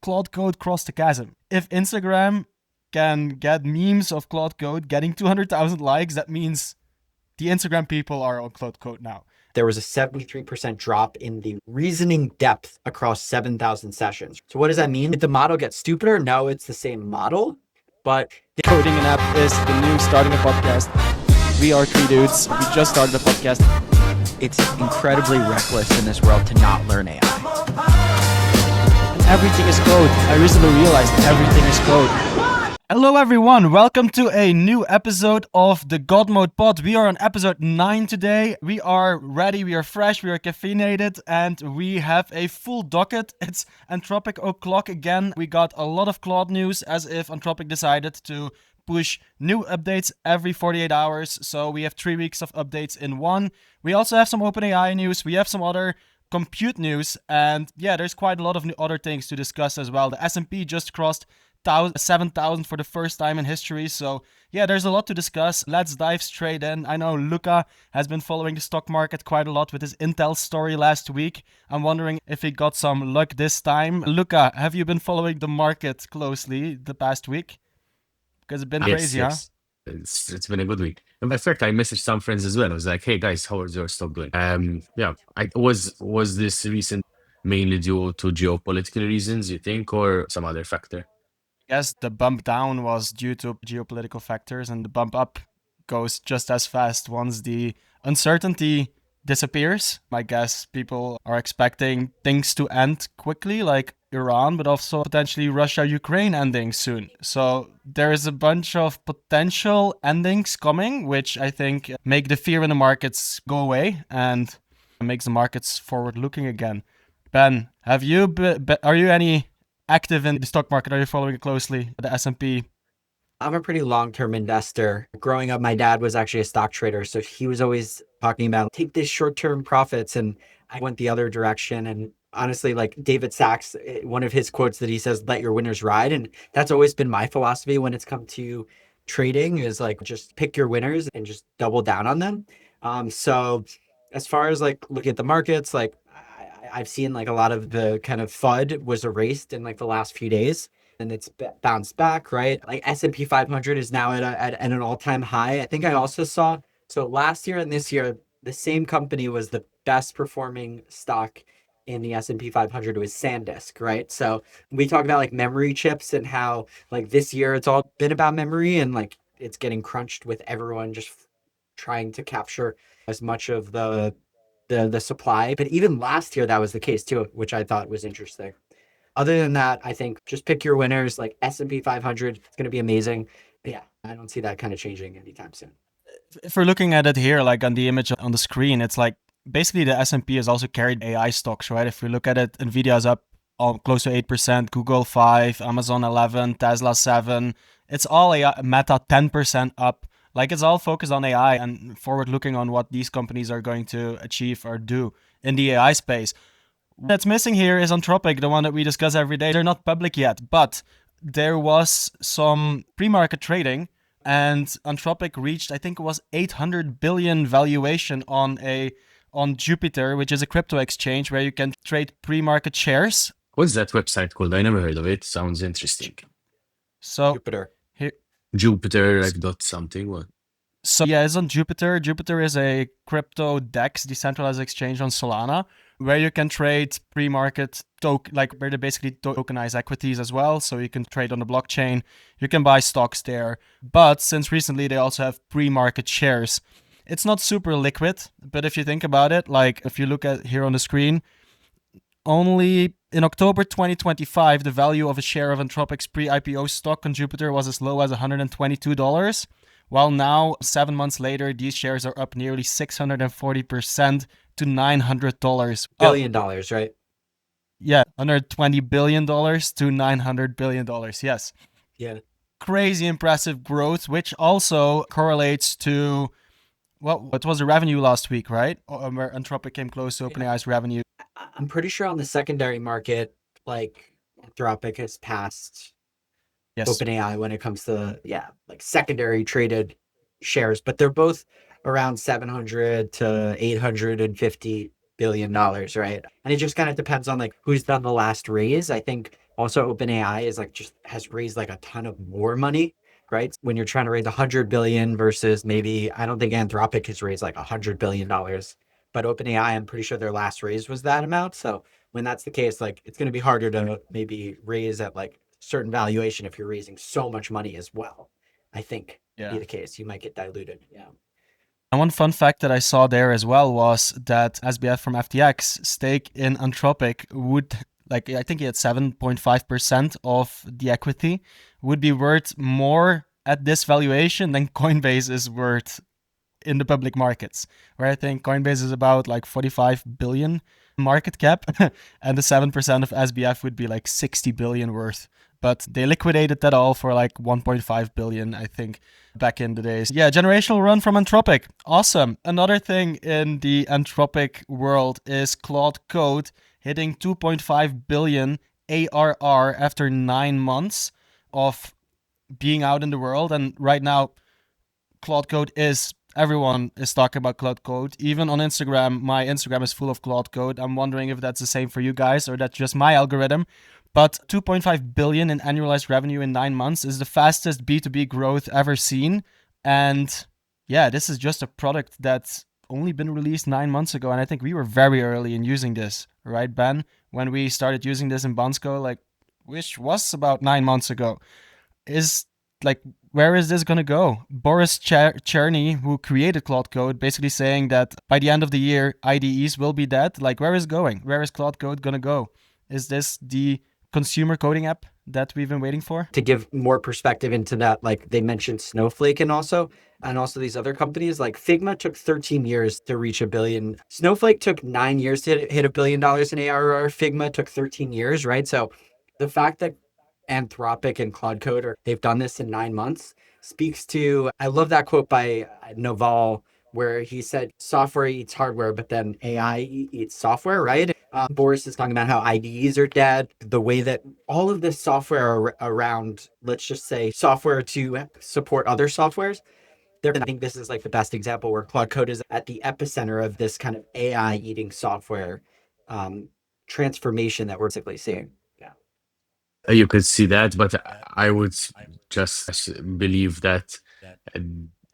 Claude Code crossed the chasm. If Instagram can get memes of Claude Code getting 200,000 likes, that means the Instagram people are on Claude Code now. There was a 73% drop in the reasoning depth across 7,000 sessions. So what does that mean? Did the model get stupider? No, it's the same model, but Coding an app is the new starting a podcast. We are three dudes. We just started a podcast. It's incredibly reckless in this world to not learn AI. Everything is code. I recently realized everything is code. Hello everyone, welcome to a new episode of the God Mode Pod. We are on episode 9 today. We are ready, we are fresh, we are caffeinated, and we have a full docket. It's Anthropic o'clock again. We got a lot of Claude news, as if Anthropic decided to push new updates every 48 hours. So we have 3 weeks of updates in one. We also have some OpenAI news. We have some other compute news. And yeah, there's quite a lot of other things to discuss as well. The S&P just crossed 7,000 for the first time in history. So yeah, there's a lot to discuss. Let's dive straight in. I know Luca has been following the stock market quite a lot with his Intel story last week. I'm wondering if he got some luck this time. Luca, have you been following the market closely the past week? Because it's been crazy, yes. It's been a good week. And in fact, I messaged some friends as well. I was like, hey guys, how is your stock doing? Was this recent mainly due to geopolitical reasons, you think, or some other factor? Yes, the bump down was due to geopolitical factors, and the bump up goes just as fast once the uncertainty disappears. I guess people are expecting things to end quickly, like Iran, but also potentially Russia-Ukraine ending soon. So there is a bunch of potential endings coming, which I think make the fear in the markets go away and makes the markets forward-looking again. Ben, are you any active in the stock market? Are you following it closely, the S&P? I'm a pretty long-term investor. Growing up, my dad was actually a stock trader. So he was always talking about take this short-term profits. And I went the other direction. And honestly, like David Sachs, one of his quotes that he says, let your winners ride. And that's always been my philosophy when it's come to trading, is like, just pick your winners and just double down on them. So as far as like looking at the markets, like I've seen like a lot of the kind of FUD was erased in like the last few days, and it's bounced back, right? Like S&P 500 is now at an all-time high. I think I also saw, so last year and this year, the same company was the best performing stock in the S&P 500 was SanDisk, right? So we talk about like memory chips and how like this year it's all been about memory, and like it's getting crunched with everyone just trying to capture as much of the supply. But even last year that was the case too, which I thought was interesting. Other than that, I think just pick your winners. Like S&P 500, it's going to be amazing. But yeah, I don't see that kind of changing anytime soon. If we're looking at it here, like on the image on the screen, it's like basically the S&P has also carried AI stocks, right? If we look at it, NVIDIA is up close to 8%, Google 5%, Amazon 11%, Tesla 7%. It's all AI, Meta 10% up. Like it's all focused on AI and forward looking on what these companies are going to achieve or do in the AI space. That's missing here is Anthropic, the one that we discuss every day. They're not public yet, but there was some pre-market trading, and Anthropic reached, I think it was 800 billion valuation on Jupiter, which is a crypto exchange where you can trade pre-market shares. What's that website called? I never heard of it. Sounds interesting. So Jupiter, like dot something. What? So yeah, it's on Jupiter. Jupiter is a crypto DEX, decentralized exchange on Solana, where you can trade pre-market where they basically tokenize equities as well. So you can trade on the blockchain. You can buy stocks there. But since recently, they also have pre-market shares. It's not super liquid, but if you think about it, like if you look at here on the screen, only in October 2025, the value of a share of Anthropic's pre-IPO stock on Jupiter was as low as $122. While now, 7 months later, these shares are up nearly 640% to $900. Billion dollars, right? Yeah, $120 billion to $900 billion, yes. Yeah. Crazy impressive growth, which also correlates to, what was the revenue last week, right? Where Anthropic came close to OpenAI's revenue. I'm pretty sure on the secondary market, like Anthropic has passed OpenAI when it comes to, like secondary traded shares, but they're both around 700 to 850 billion dollars, right? And it just kind of depends on like who's done the last raise. I think Also, OpenAI is like just has raised like a ton of more money, right? When you're trying to raise 100 billion versus maybe I don't think Anthropic has raised like $100 billion, but OpenAI, I'm pretty sure their last raise was that amount. So when that's the case, like it's going to be harder to maybe raise at like certain valuation if you're raising so much money as well. I think be the case. You might get diluted. Yeah. And one fun fact that I saw there as well was that SBF from FTX stake in Anthropic would, like, I think he had 7.5% of the equity, would be worth more at this valuation than Coinbase is worth in the public markets, where I think Coinbase is about like 45 billion market cap and the 7% of SBF would be like 60 billion worth. But they liquidated that all for like 1.5 billion, I think, back in the days. Yeah, generational run from Anthropic. Awesome. Another thing in the Anthropic world is Claude Code hitting 2.5 billion ARR after 9 months of being out in the world. And right now, Claude Code everyone is talking about Claude Code. Even on Instagram, my Instagram is full of Claude Code. I'm wondering if that's the same for you guys or that's just my algorithm. But 2.5 billion in annualized revenue in 9 months is the fastest B2B growth ever seen. And yeah, this is just a product that's only been released 9 months ago. And I think we were very early in using this, right, Ben? When we started using this in Bansko, like, which was about 9 months ago. Is like, where is this going to go? Boris Cherny, who created Claude Code, basically saying that by the end of the year, IDEs will be dead. Like, where is it going? Where is Claude Code going to go? Is this the consumer coding app that we've been waiting for? To give more perspective into that, like they mentioned Snowflake and also these other companies, like Figma took 13 years to reach $1 billion. Snowflake took 9 years to hit $1 billion in ARR. Figma took 13 years, right? So the fact that Anthropic and Claude Code they've done this in 9 months speaks to, I love that quote by Naval where he said software eats hardware, but then AI eats software, right? Boris is talking about how IDEs are dead, the way that all of this software around, let's just say software to support other softwares. I think this is like the best example where Claude Code is at the epicenter of this kind of AI eating software transformation that we're basically seeing. You could see that, but I would just believe that uh,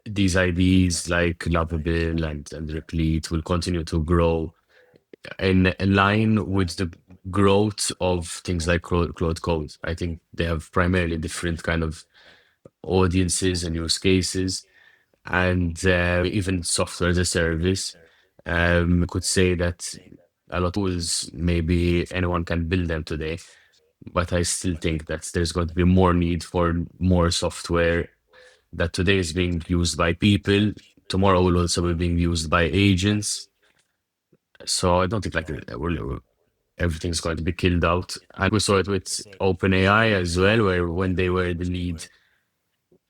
these IDs like Lovable and Replete will continue to grow in line with the growth of things like Claude Code. I think they have primarily different kind of audiences and use cases, and even software as a service. Could say that a lot of tools, maybe anyone can build them today, but I still think that there's going to be more need for more software that today is being used by people, tomorrow will also be being used by agents. So I don't think like everything's going to be killed out. And we saw it with OpenAI as well, where when they were the lead,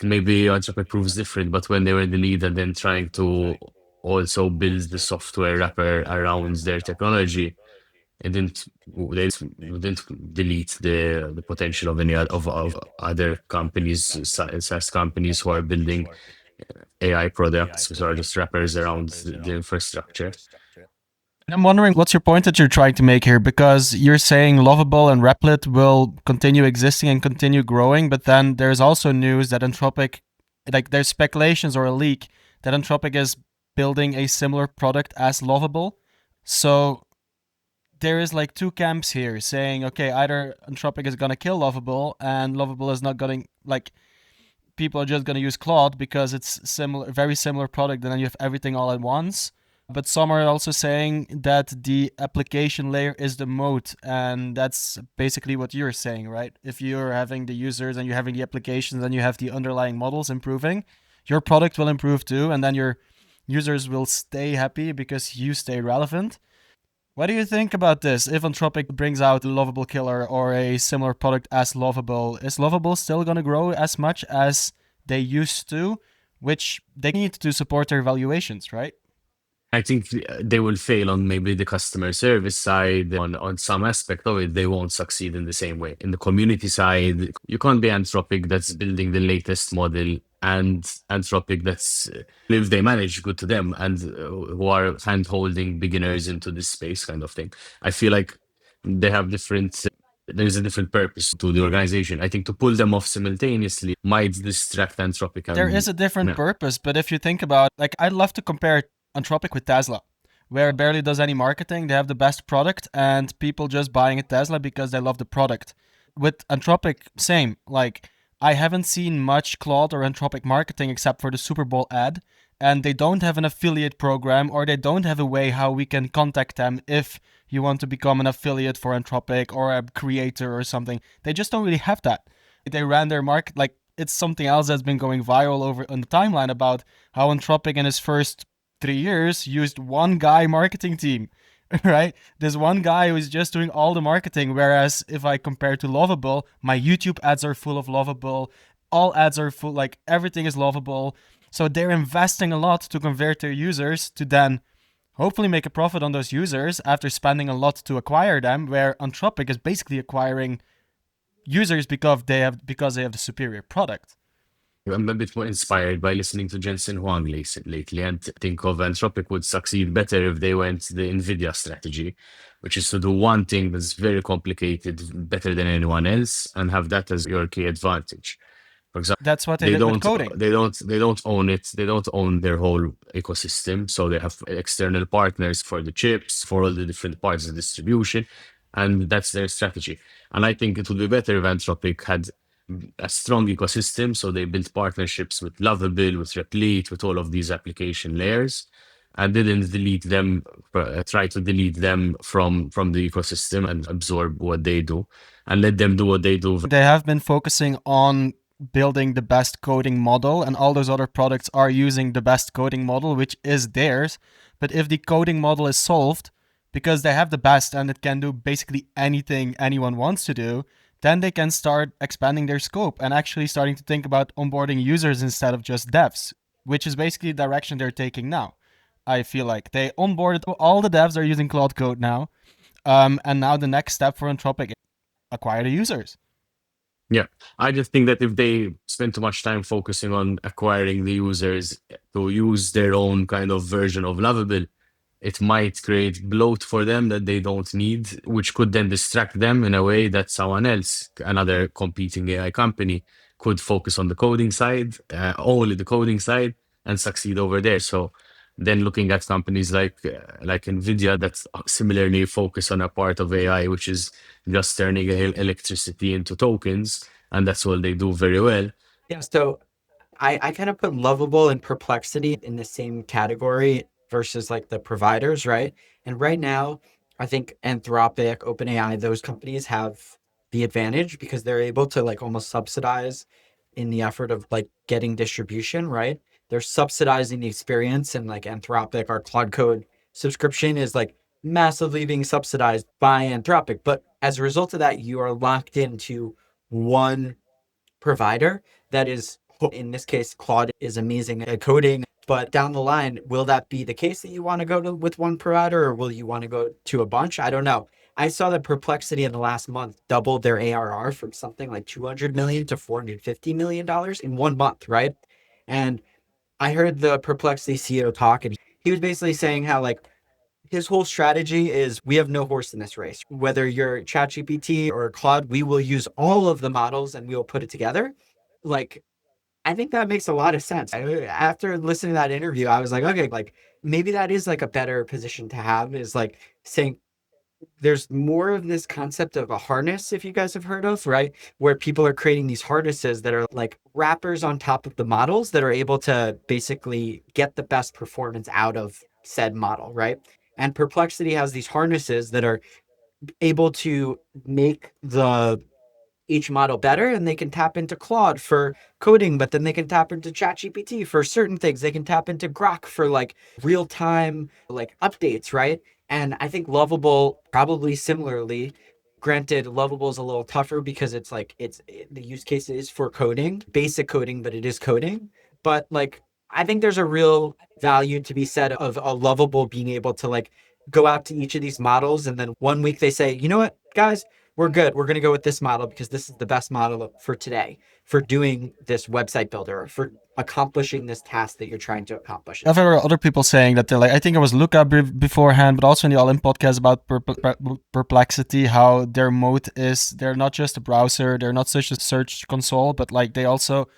maybe Anthropic proves different, but when they were the lead and then trying to also build the software wrapper around their technology, they didn't delete the potential of any of other companies, SaaS companies who are building AI products, which are just wrappers around the infrastructure. And I'm wondering what's your point that you're trying to make here, because you're saying Lovable and Replit will continue existing and continue growing, but then there's also news that Anthropic, like there's speculations or a leak that Anthropic is building a similar product as Lovable. So there is like two camps here saying, okay, either Anthropic is going to kill Lovable and Lovable is not going to, like, people are just going to use Claude because it's similar, very similar product, and then you have everything all at once. But some are also saying that the application layer is the moat, and that's basically what you're saying, right? If you're having the users and you're having the applications and you have the underlying models improving, your product will improve too, and then your users will stay happy because you stay relevant. What do you think about this? If Anthropic brings out a Lovable killer or a similar product as Lovable, is Lovable still going to grow as much as they used to, which they need to support their valuations, right? I think they will fail on maybe the customer service side. On some aspect of it, they won't succeed in the same way. In the community side, you can't be Anthropic that's building the latest model and Anthropic that's, if they manage, good to them, and who are hand-holding beginners into this space kind of thing. I feel like they have different there's a different purpose to the organization. I think to pull them off simultaneously might distract Anthropic. There is a different Yeah. purpose, but if you think about, like, I'd love to compare Anthropic with Tesla, where it barely does any marketing. They have the best product and people just buying a Tesla because they love the product. With Anthropic, same. Like, I haven't seen much Claude or Anthropic marketing except for the Super Bowl ad, and they don't have an affiliate program, or they don't have a way how we can contact them if you want to become an affiliate for Anthropic or a creator or something. They just don't really have that. They ran their market, like, it's something else that's been going viral over on the timeline about how Anthropic in his first 3 years used one guy marketing team, right? This one guy who is just doing all the marketing. Whereas if I compare to Lovable, my YouTube ads are full of Lovable. All ads are full, like everything is Lovable. So they're investing a lot to convert their users to then hopefully make a profit on those users after spending a lot to acquire them, where Anthropic is basically acquiring users because they have the superior product. I'm a bit more inspired by listening to Jensen Huang lately, and think of Anthropic would succeed better if they went the NVIDIA strategy, which is to do one thing that's very complicated better than anyone else and have that as your key advantage. For example, That's what they did with coding. They don't own it. They don't own their whole ecosystem. So they have external partners for the chips, for all the different parts of distribution, and that's their strategy. And I think it would be better if Anthropic had a strong ecosystem. So they built partnerships with Lovable, with Replete, with all of these application layers, and didn't try to delete them from the ecosystem and absorb what they do and let them do what they do. They have been focusing on building the best coding model, and all those other products are using the best coding model, which is theirs. But if the coding model is solved, because they have the best and it can do basically anything anyone wants to do, then they can start expanding their scope and actually starting to think about onboarding users instead of just devs, which is basically the direction they're taking now. I feel like they onboarded all the devs are using Claude Code now, and now the next step for Anthropic is acquire the users. Yeah, I just think that if they spend too much time focusing on acquiring the users to use their own kind of version of Lovable, it might create bloat for them that they don't need, which could then distract them in a way that someone else, another competing AI company, could focus on the coding side, only the coding side, and succeed over there. So then looking at companies like NVIDIA that similarly focus on a part of AI, which is just turning electricity into tokens, and that's all they do very well. Yeah, so I kind of put Lovable and Perplexity in the same category versus like the providers, right? And right now, I think Anthropic, OpenAI, those companies have the advantage because they're able to like almost subsidize in the effort of like getting distribution, right? They're subsidizing the experience, and like Anthropic, our Claude Code subscription is like massively being subsidized by Anthropic. But as a result of that, you are locked into one provider that is, in this case, Claude is amazing at coding. But down the line, will that be the case that you want to go to with one provider, or will you want to go to a bunch? I don't know. I saw that Perplexity in the last month doubled their ARR from something like $200 million to $450 million in 1 month, right? And I heard the Perplexity CEO talk, and he was basically saying how like his whole strategy is we have no horse in this race. Whether you're ChatGPT or Claude, we will use all of the models and we will put it together. Like, I think that makes a lot of sense. After listening to that interview, I was like, okay, like maybe that is like a better position to have, is like saying there's more of this concept of a harness, if you guys have heard of, right? Where people are creating these harnesses that are like wrappers on top of the models that are able to basically get the best performance out of said model, right? And Perplexity has these harnesses that are able to make each model better, and they can tap into Claude for coding, but then they can tap into ChatGPT for certain things. They can tap into Grok for like real time like updates, right? And I think Lovable probably similarly. Granted, Lovable is a little tougher because it's like the use case is for coding, basic coding, but it is coding. But like I think there's a real value to be said of a Lovable being able to like go out to each of these models, and then 1 week they say, you know what, guys, we're good. We're going to go with this model because this is the best model for today, for doing this website builder, or for accomplishing this task that you're trying to accomplish. I've heard other people saying that they're like, I think it was Luca beforehand, but also in the All In podcast about Perplexity, how their moat is they're not just a browser, they're not such a search console, but like they also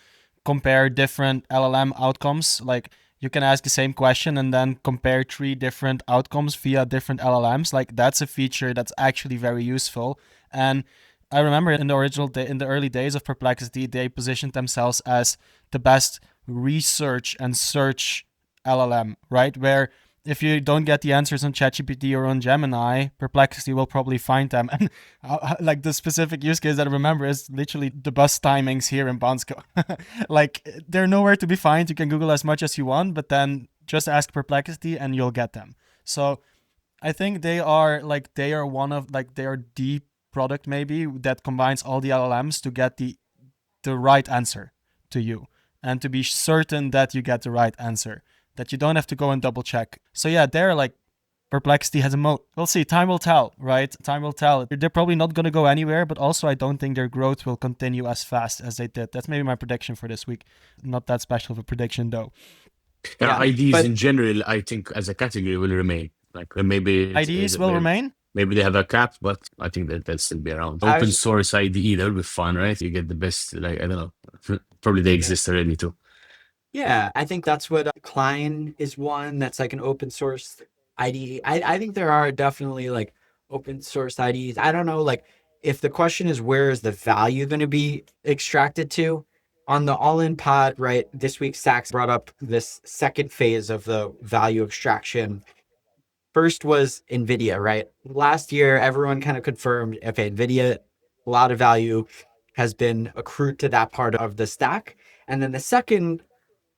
compare different LLM outcomes. Like you can ask the same question and then compare 3 different outcomes via different LLMs. Like that's a feature that's actually very useful. And I remember in the early days of Perplexity, they positioned themselves as the best research and search LLM, right? Where if you don't get the answers on ChatGPT or on Gemini, Perplexity will probably find them. And like the specific use case that I remember is literally the bus timings here in Bansko. Like they're nowhere to be found. You can Google as much as you want, but then just ask Perplexity and you'll get them. So I think they are the product maybe that combines all the LLMs to get the right answer to you and to be certain that you get the right answer, that you don't have to go and double check. So yeah, they're like, Perplexity has a moat. We'll see. Time will tell, right? Time will tell. They're probably not going to go anywhere, but also I don't think their growth will continue as fast as they did. That's maybe my prediction for this week. Not that special of a prediction though. Yeah, IDs in general, I think as a category will remain. Like maybe IDs will remain? Maybe they have a cap, but I think that they'll still be around. Open source IDE, that would be fun, right? You get the best, like, I don't know. Probably they exist already too. Yeah, I think that's what Klein is one that's like an open source IDE. I think there are definitely like open source IDEs. I don't know, like if the question is where is the value going to be extracted to? On the all-in pod, right, this week Sachs brought up this second phase of the value extraction. First was NVIDIA, right? Last year, everyone kind of confirmed, okay, NVIDIA, a lot of value has been accrued to that part of the stack. And then the second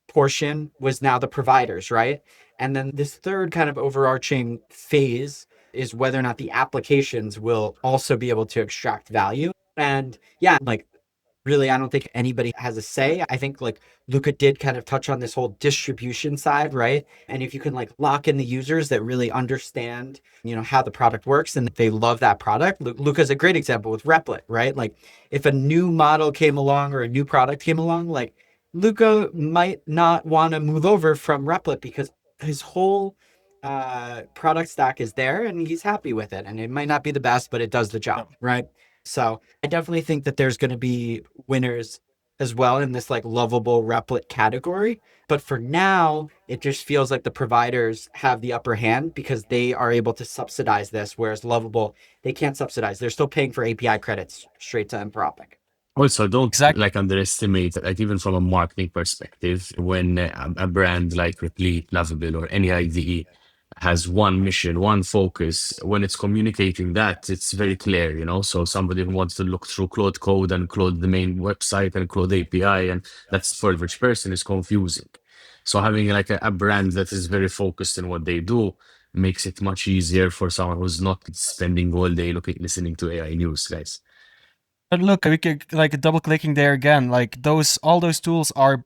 portion was now the providers, right? And then this third kind of overarching phase is whether or not the applications will also be able to extract value. And yeah, like really, I don't think anybody has a say. I think like Luca did kind of touch on this whole distribution side, right? And if you can like lock in the users that really understand, you know, how the product works and they love that product. Luca's a great example with Replit, right? Like if a new model came along or a new product came along, like Luca might not want to move over from Replit because his whole product stack is there and he's happy with it. And it might not be the best, but it does the job, right? So I definitely think that there's going to be winners as well in this like lovable Replit category. But for now, it just feels like the providers have the upper hand because they are able to subsidize this, whereas Lovable, they can't subsidize. They're still paying for API credits straight to Anthropic. Also, don't like underestimate, like even from a marketing perspective, when a brand like Replete, Lovable, or any IDE has one mission, one focus, when it's communicating that, it's very clear, you know? So somebody who wants to look through Claude Code and Claude the main website and Claude API, and that's for the average person is confusing. So having like a brand that is very focused in what they do makes it much easier for someone who's not spending all day listening to AI news, guys. But look, we could like double clicking there again, like all those tools are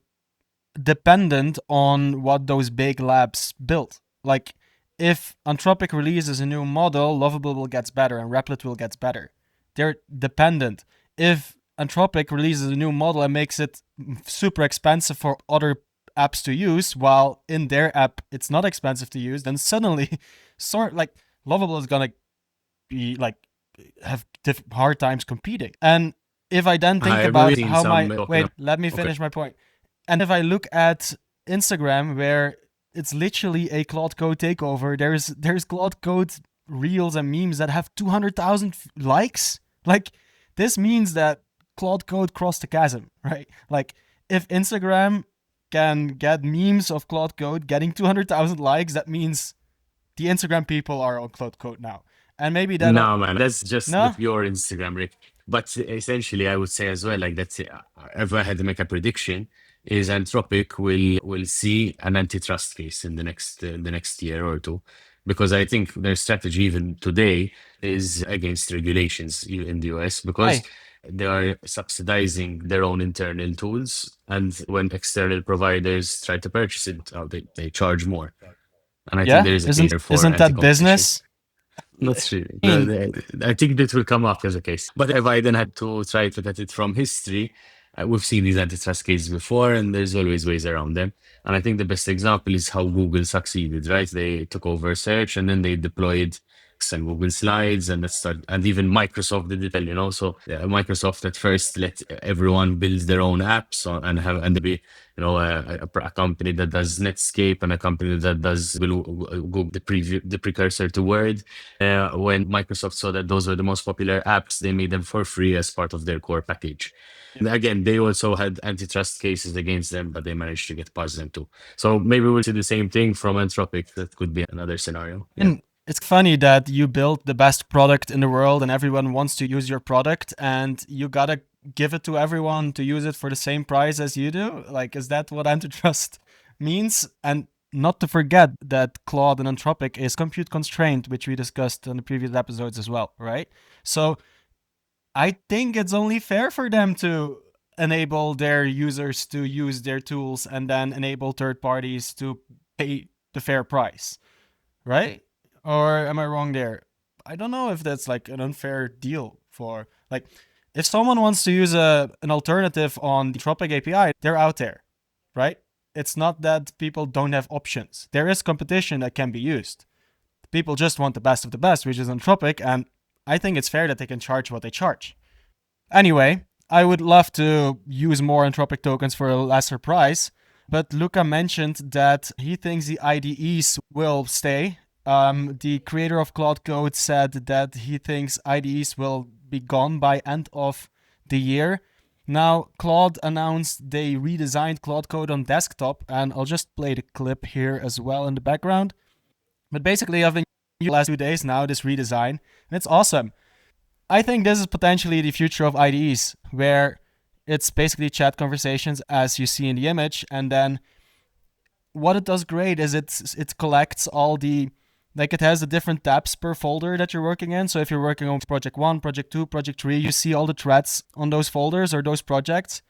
dependent on what those big labs build. Like if Anthropic releases a new model, Lovable will get better and Replit will get better. They're dependent. If Anthropic releases a new model and makes it super expensive for other apps to use, while in their app it's not expensive to use, then suddenly Lovable is gonna be like have hard times competing. And if I then think about how let me finish my point. And if I look at Instagram, where it's literally a Claude Code takeover, there's Claude Code reels and memes that have 200,000 likes. Like this means that Claude Code crossed the chasm, right? Like if Instagram can get memes of Claude Code getting 200,000 likes, that means the Instagram people are on Claude Code now. And maybe that no, man, that's just your Instagram, Rick. But essentially, I would say as well, like that's if I had to make a prediction, is Anthropic will see an antitrust case in the next year or two, because I think their strategy even today is against regulations in the US because they are subsidizing their own internal tools, and when external providers try to purchase it, they charge more. And I think there is a isn't that business? Not really. mean, I think that will come after the case. But if I then had to try to look at it from history, we've seen these antitrust cases before, and there's always ways around them. And I think the best example is how Google succeeded, right? They took over search and then they deployed and Google Slides, and and even Microsoft did it, So Microsoft at first let everyone build their own apps and there be a company that does Netscape and a company that does Google, the precursor to Word. When Microsoft saw that those were the most popular apps, they made them for free as part of their core package. And again, they also had antitrust cases against them, but they managed to get past them too. So maybe we'll see the same thing from Anthropic. That could be another scenario. Yeah. and it's funny that you build the best product in the world and everyone wants to use your product and you gotta give it to everyone to use it for the same price as you do. Like, is that what antitrust means? And not to forget that Claude and Anthropic is compute constrained, which we discussed in the previous episodes as well, right? So I think it's only fair for them to enable their users to use their tools and then enable third parties to pay the fair price, right? Or am I wrong there? I don't know if that's like an unfair deal for, like, if someone wants to use an alternative on the Anthropic API, they're out there, right? It's not that people don't have options. There is competition that can be used. People just want the best of the best, which is Anthropic, and I think it's fair that they can charge what they charge. Anyway, I would love to use more Anthropic tokens for a lesser price, but Luca mentioned that he thinks the IDEs will stay. The creator of Claude Code said that he thinks IDEs will be gone by end of the year. Now, Claude announced they redesigned Claude Code on desktop, and I'll just play the clip here as well in the background. But basically, I've been using the last 2 days now, this redesign, and it's awesome. I think this is potentially the future of IDEs, where it's basically chat conversations as you see in the image, and then what it does great is it collects all the, like, it has the different tabs per folder that you're working in. So if you're working on project 1, project 2, project 3, you see all the threads on those folders or those projects.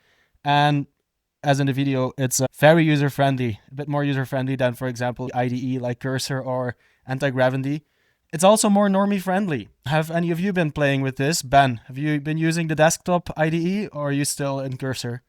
And as in the video, it's very user-friendly, a bit more user-friendly than, for example, IDE like Cursor or Anti-Gravity. It's also more normie-friendly. Have any of you been playing with this? Ben, have you been using the desktop IDE or are you still in Cursor?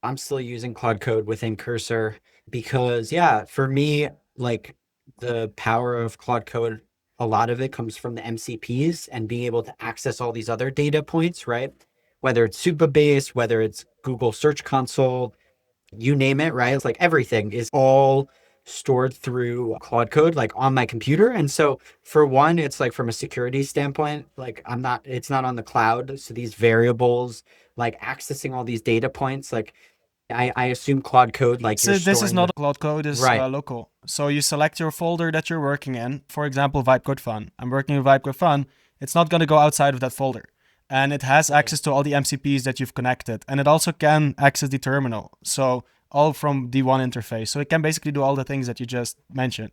I'm still using Claude Code within Cursor because, yeah, for me, like, the power of Claude Code, a lot of it comes from the MCPs and being able to access all these other data points, right? Whether it's Supabase, whether it's Google Search Console, you name it, right? It's like everything is all stored through Claude Code, like on my computer. And so for one, it's like from a security standpoint, like it's not on the cloud. So these variables, like accessing all these data points, like I assume Claude Code, like So you're this is storing not Claude Code, is Right. local. So you select your folder that you're working in. For example, Vibe Code Fun. I'm working with Vibe Code Fun. It's not going to go outside of that folder. And it has access to all the MCPs that you've connected. And it also can access the terminal. So all from the one interface. So it can basically do all the things that you just mentioned.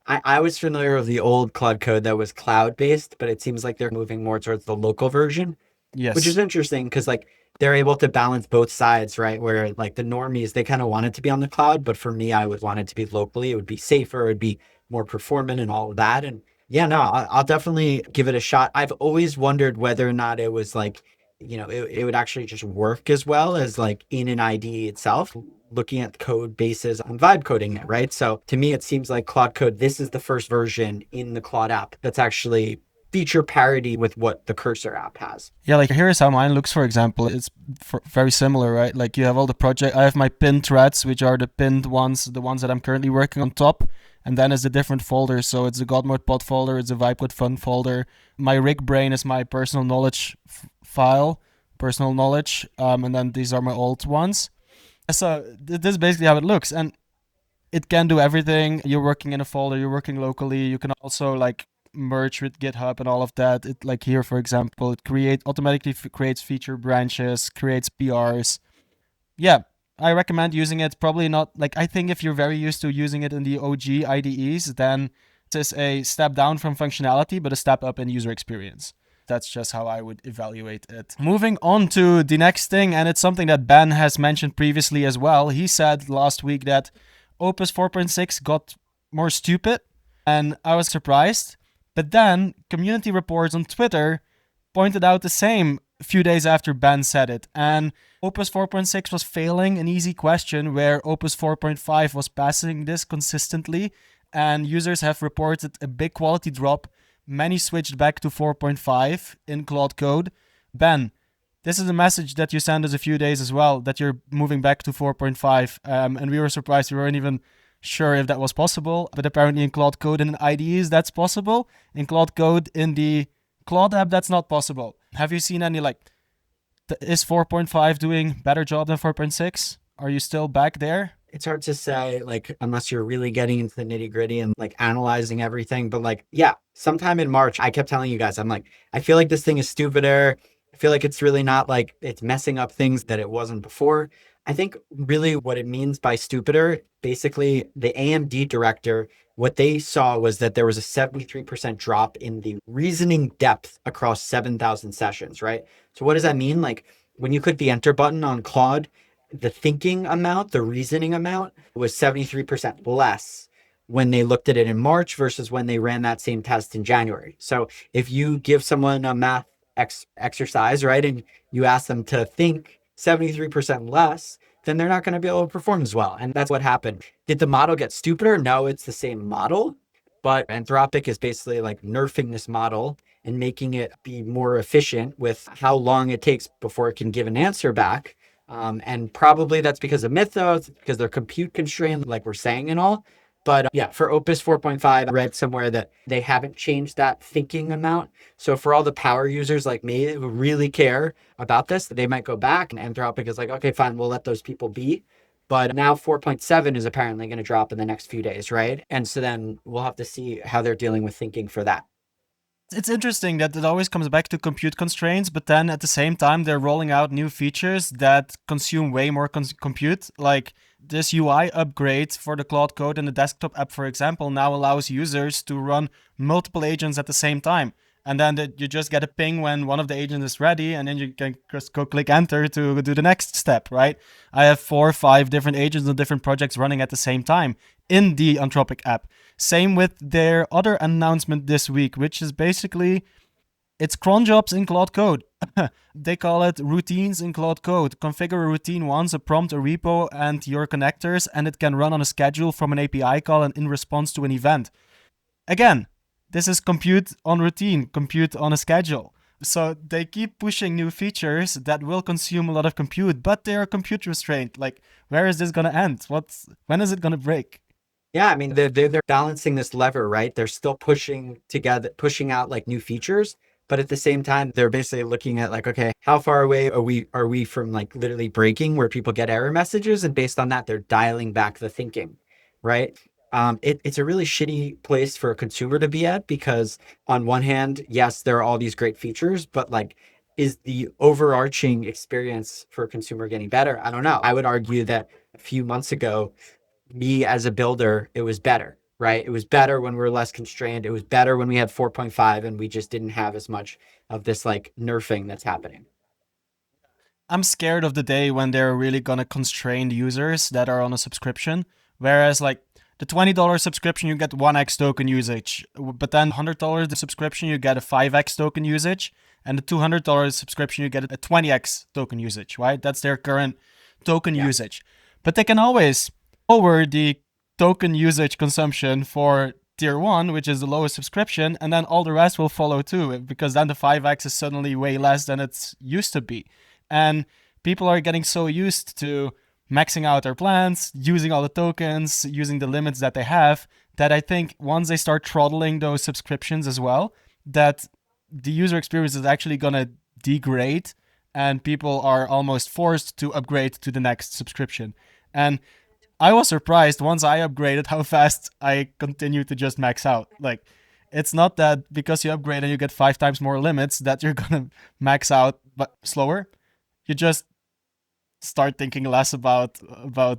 I was familiar with the old Claude Code that was cloud-based, but it seems like they're moving more towards the local version, Yes. which is interesting because like they're able to balance both sides, right? Where like the normies, they kind of want it to be on the cloud, but for me, I would want it to be locally. It would be safer, it would be more performant and all of that. And yeah, no, I'll definitely give it a shot. I've always wondered whether or not it was like, it would actually just work as well as like in an ID itself, looking at code bases on vibe coding it, right? So to me, it seems like Claude Code, this is the first version in the Claude app that's actually feature parity with what the Cursor app has. Yeah, like here's how mine looks, for example. It's very similar, right? Like you have all the project. I have my pinned threads, which are the pinned ones, the ones that I'm currently working on top. And then it's the different folders. So it's the Godmode pod folder, it's a Vibe Code Fun folder. My rig brain is my personal knowledge file, personal knowledge. And then these are my old ones. So this is basically how it looks. And it can do everything. You're working in a folder, you're working locally. You can also like merge with GitHub and all of that. It, like here, for example, it automatically creates feature branches, creates PRs. Yeah, I recommend using it. Probably not, like, I think if you're very used to using it in the OG IDEs, then this is a step down from functionality, but a step up in user experience. That's just how I would evaluate it. Moving on to the next thing, and it's something that Ben has mentioned previously as well. He said last week that Opus 4.6 got more stupid, and I was surprised. But then community reports on Twitter pointed out the same a few days after Ben said it. And Opus 4.6 was failing an easy question where Opus 4.5 was passing this consistently. And users have reported a big quality drop. Many switched back to 4.5 in Claude Code. Ben, this is a message that you sent us a few days as well, that you're moving back to 4.5. And we were surprised. We weren't even sure if that was possible. But apparently in Claude Code and in IDEs, that's possible. In Claude Code, in the Claude app, that's not possible. Have you seen any, is 4.5 doing better job than 4.6? Are you still back there? It's hard to say, unless you're really getting into the nitty gritty and analyzing everything. But yeah, sometime in March, I kept telling you guys, I'm like, I feel like this thing is stupider. I feel like it's really not it's messing up things that it wasn't before. I think really what it means by stupider, basically the AMD director, what they saw was that there was a 73% drop in the reasoning depth across 7,000 sessions, right? So what does that mean? When you click the enter button on Claude, the thinking amount, the reasoning amount was 73% less when they looked at it in March versus when they ran that same test in January. So if you give someone a math exercise, right, and you ask them to think 73% less, then they're not going to be able to perform as well. And that's what happened. Did the model get stupider? No, it's the same model, but Anthropic is basically nerfing this model and making it be more efficient with how long it takes before it can give an answer back. And probably that's because of Mythos, because they're compute constrained, like we're saying and all. But yeah, for Opus 4.5, I read somewhere that they haven't changed that thinking amount. So for all the power users like me who really care about this, they might go back, and Anthropic is like, okay, fine, we'll let those people be. But now 4.7 is apparently going to drop in the next few days, right? And so then we'll have to see how they're dealing with thinking for that. It's interesting that it always comes back to compute constraints, but then at the same time, they're rolling out new features that consume way more compute. Like this UI upgrade for the Claude Code in the desktop app, for example, now allows users to run multiple agents at the same time. And then you just get a ping when one of the agents is ready, and then you can just go click enter to do the next step, right? I have 4 or 5 different agents on different projects running at the same time in the Anthropic app. Same with their other announcement this week, which is basically, it's cron jobs in Claude Code. They call it routines in Claude Code. Configure a routine once, a prompt, a repo, and your connectors, and it can run on a schedule from an API call and in response to an event. Again, this is compute on routine, compute on a schedule. So they keep pushing new features that will consume a lot of compute, but they are compute restrained. Where is this going to end? When is it going to break? Yeah, I mean, they're balancing this lever, right? They're still pushing out new features, but at the same time, they're basically looking at okay, how far away are we from literally breaking where people get error messages, and based on that, they're dialing back the thinking, right? It's a really shitty place for a consumer to be at, because on one hand, yes, there are all these great features, but is the overarching experience for a consumer getting better? I don't know. I would argue that a few months ago, me as a builder, it was better, right? It was better when we were less constrained. It was better when we had 4.5 and we just didn't have as much of this nerfing that's happening. I'm scared of the day when they're really gonna constrain the users that are on a subscription. Whereas the $20 subscription, you get 1x token usage. But then $100 the subscription, you get a 5x token usage. And the $200 subscription, you get a 20x token usage, right? That's their current token usage. But they can always lower the token usage consumption for tier 1, which is the lowest subscription, and then all the rest will follow too, because then the 5x is suddenly way less than it's used to be. And people are getting so used to maxing out their plans, using all the tokens, using the limits that they have, that I think once they start throttling those subscriptions as well, that the user experience is actually going to degrade, and people are almost forced to upgrade to the next subscription. And I was surprised once I upgraded how fast I continued to just max out. It's not that because you upgrade and you get 5 times more limits that you're going to max out but slower. You just start thinking less about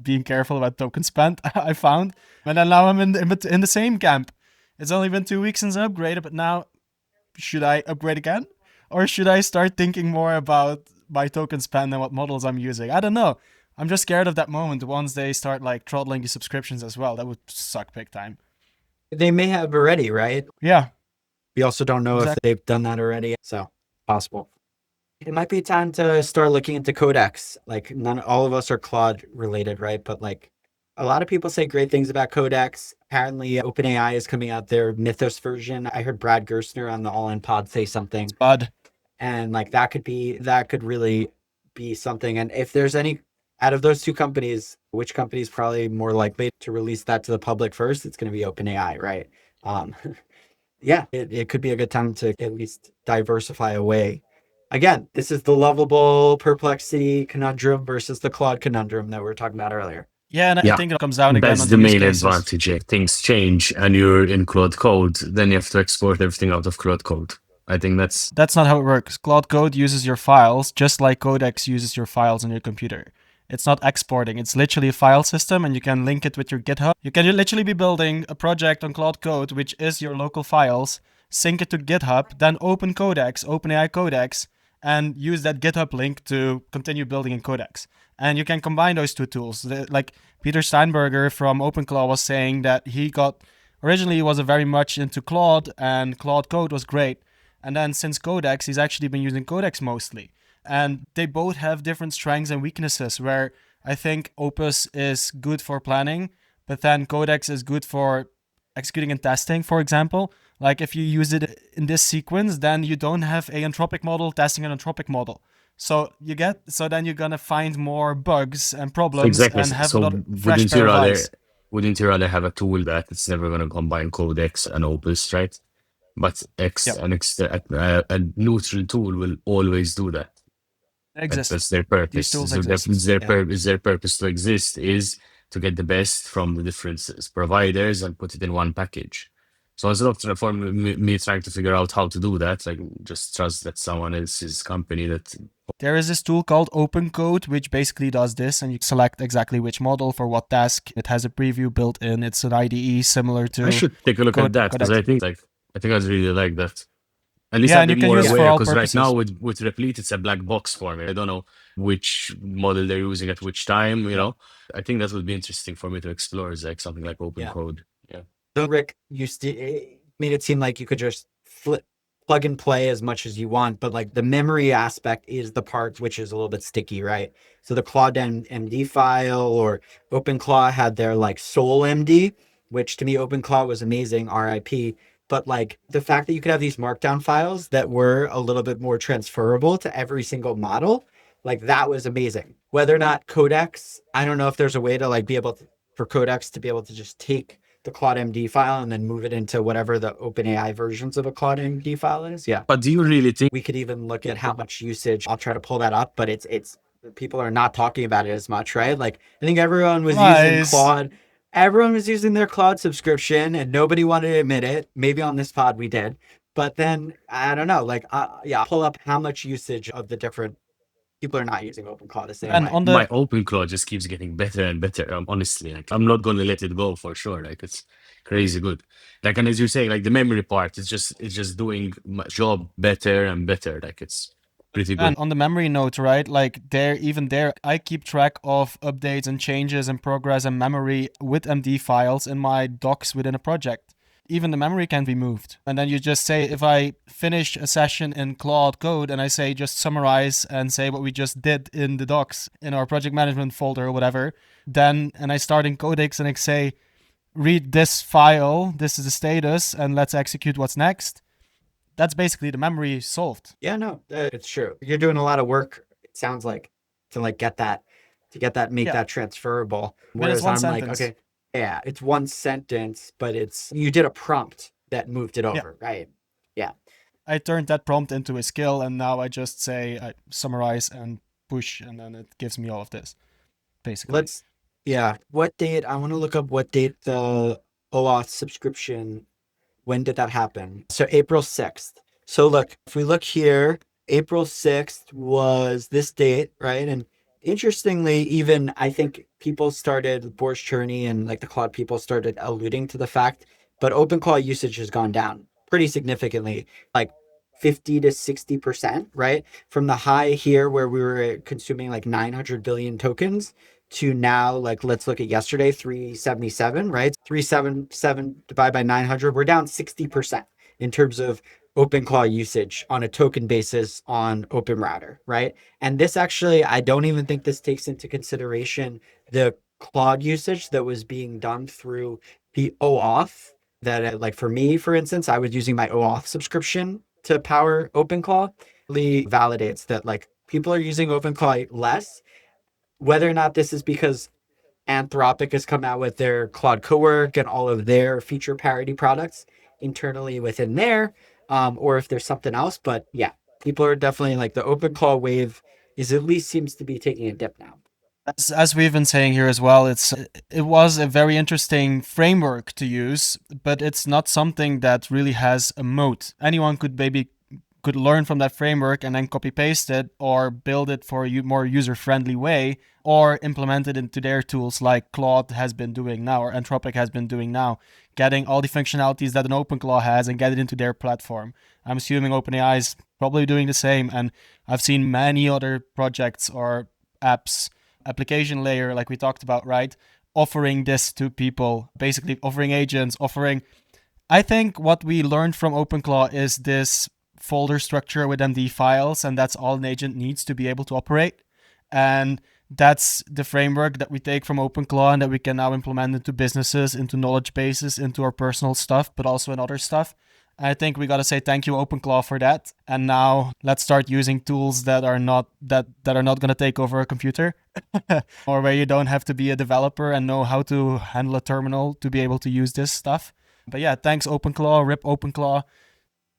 being careful about token spent, I found. And then now I'm in the same camp. It's only been 2 weeks since I upgraded, but now should I upgrade again? Or should I start thinking more about my token spend and what models I'm using? I don't know. I'm just scared of that moment once they start throttling the subscriptions as well. That would suck big time. They may have already, right? Yeah. We also don't know if they've done that already. So possible. It might be time to start looking into Codex. Like all of us are Claude related, right? But like a lot of people say great things about Codex. Apparently OpenAI is coming out their Mythos version. I heard Brad Gerstner on the All In Pod say something. It's bad. And like that could really be something. And if there's any out of those two companies, which company is probably more likely to release that to the public first? It's going to be OpenAI, right? Yeah, it could be a good time to at least diversify away. Again, this is the Lovable Perplexity conundrum versus the Claude conundrum that we were talking about earlier. Yeah, and I think it comes down again That's on the use main cases. advantage. If things change and you're in Claude Code, then you have to export everything out of Claude Code. I think that's not how it works. Claude Code uses your files just like Codex uses your files on your computer. It's not exporting. It's literally a file system, and you can link it with your GitHub. You can literally be building a project on Claude Code, which is your local files, sync it to GitHub, then open Codex, OpenAI Codex, and use that GitHub link to continue building in Codex. And you can combine those two tools. Like Peter Steinberger from OpenClaw was saying that originally he was very much into Claude, and Claude Code was great. And then since Codex, he's actually been using Codex mostly. And they both have different strengths and weaknesses, where I think Opus is good for planning, but then Codex is good for executing and testing, for example. Like if you use it in this sequence, then you don't have a Anthropic model testing an Anthropic model. So then you're gonna find more bugs and problems and have a lot of fresh pair of eyes. Wouldn't you rather have a tool that it's never gonna combine Codex and Opus, right? But a neutral tool will always do that. That's their purpose. These tools So exist. their purpose to exist is to get the best from the different providers and put it in one package. So instead of for me trying to figure out how to do that, like just trust that someone else's company that. There is this tool called Open Code, which basically does this, and you select exactly which model for what task. It has a preview built in. It's an IDE similar to. I should take a look at that, because I think I'd really like that. At least Yeah, I'd and be you can more use it for aware, all because right purposes. now with Replete, it's a black box for me. I don't know which model they're using at which time, you know. I think that would be interesting for me to explore, is like something like Open Code. Yeah. So Rick, made it seem like you could just plug and play as much as you want, but like the memory aspect is the part which is a little bit sticky, right? So the Claude MD file or OpenClaw had their like Soul MD, which to me OpenClaw was amazing, RIP. But like the fact that you could have these markdown files that were a little bit more transferable to every single model, like that was amazing. Whether or not Codex, I don't know if there's a way to like be able to, for Codex to be able to just take the Claude MD file and then move it into whatever the OpenAI versions of a Claude MD file is. Yeah. But do you really think We could even look at how much usage? I'll try to pull that up, but it's people are not talking about it as much, right? Like I think everyone was using Claude. Everyone was using their Claude subscription and nobody wanted to admit it. Maybe on this pod we did. But then I don't know, like pull up how much usage of the different people are not using OpenClaw the same way. my OpenClaw just keeps getting better and better. Honestly, like I'm not gonna let it go for sure. Like it's crazy good. Like, and as you're saying, like the memory part, it's just doing my job better and better. Like it's pretty good. And on the memory note, right? Like even there, I keep track of updates and changes and progress and memory with MD files in my docs within a project. Even the memory can be moved. And then you just say, if I finish a session in Claude Code and I say just summarize and say what we just did in the docs in our project management folder or whatever, and I start in Codex and I say, read this file, this is the status, and let's execute what's next. That's basically the memory solved. Yeah, no, it's true. You're doing a lot of work, it sounds like, to make that transferable. Whereas I'm like, okay, yeah, it's one sentence, but you did a prompt that moved it over, right? Yeah. I turned that prompt into a skill, and now I just say, I summarize and push, and then it gives me all of this, basically. What date? I want to look up what date the OAuth subscription, when did that happen? So April 6th. So look, if we look here, April 6th was this date, right? And interestingly, even I think Boris Cherny and like the Claude people started alluding to the fact, but OpenClaw usage has gone down pretty significantly, like 50 to 60%, right? From the high here where we were consuming like 900 billion tokens to now, like, let's look at yesterday, 377, right? 377 divided by 900, we're down 60% in terms of OpenClaw usage on a token basis on OpenRouter, right? And this actually, I don't even think this takes into consideration the Claude usage that was being done through the OAuth. That, like for me, for instance, I was using my OAuth subscription to power OpenClaw. Really validates that like people are using OpenClaw less. Whether or not this is because Anthropic has come out with their Claude Code and all of their feature parity products internally within there, or if there's something else. But yeah, people are definitely like the OpenClaw wave is at least seems to be taking a dip now. As we've been saying here as well, it was a very interesting framework to use, but it's not something that really has a moat. Anyone could learn from that framework and then copy paste it or build it for a more user friendly way or implement it into their tools like Claude has been doing now or Anthropic has been doing now, getting all the functionalities that an OpenClaw has and get it into their platform. I'm assuming OpenAI is probably doing the same, and I've seen many other projects or apps, application layer like we talked about, right, offering this to people, basically offering agents, offering. I think what we learned from OpenClaw is this folder structure with MD files, and that's all an agent needs to be able to operate. And that's the framework that we take from OpenClaw and that we can now implement into businesses, into knowledge bases, into our personal stuff, but also in other stuff. I think we got to say thank you OpenClaw for that. And now let's start using tools that are not going to take over a computer or where you don't have to be a developer and know how to handle a terminal to be able to use this stuff. But yeah, thanks OpenClaw, RIP OpenClaw.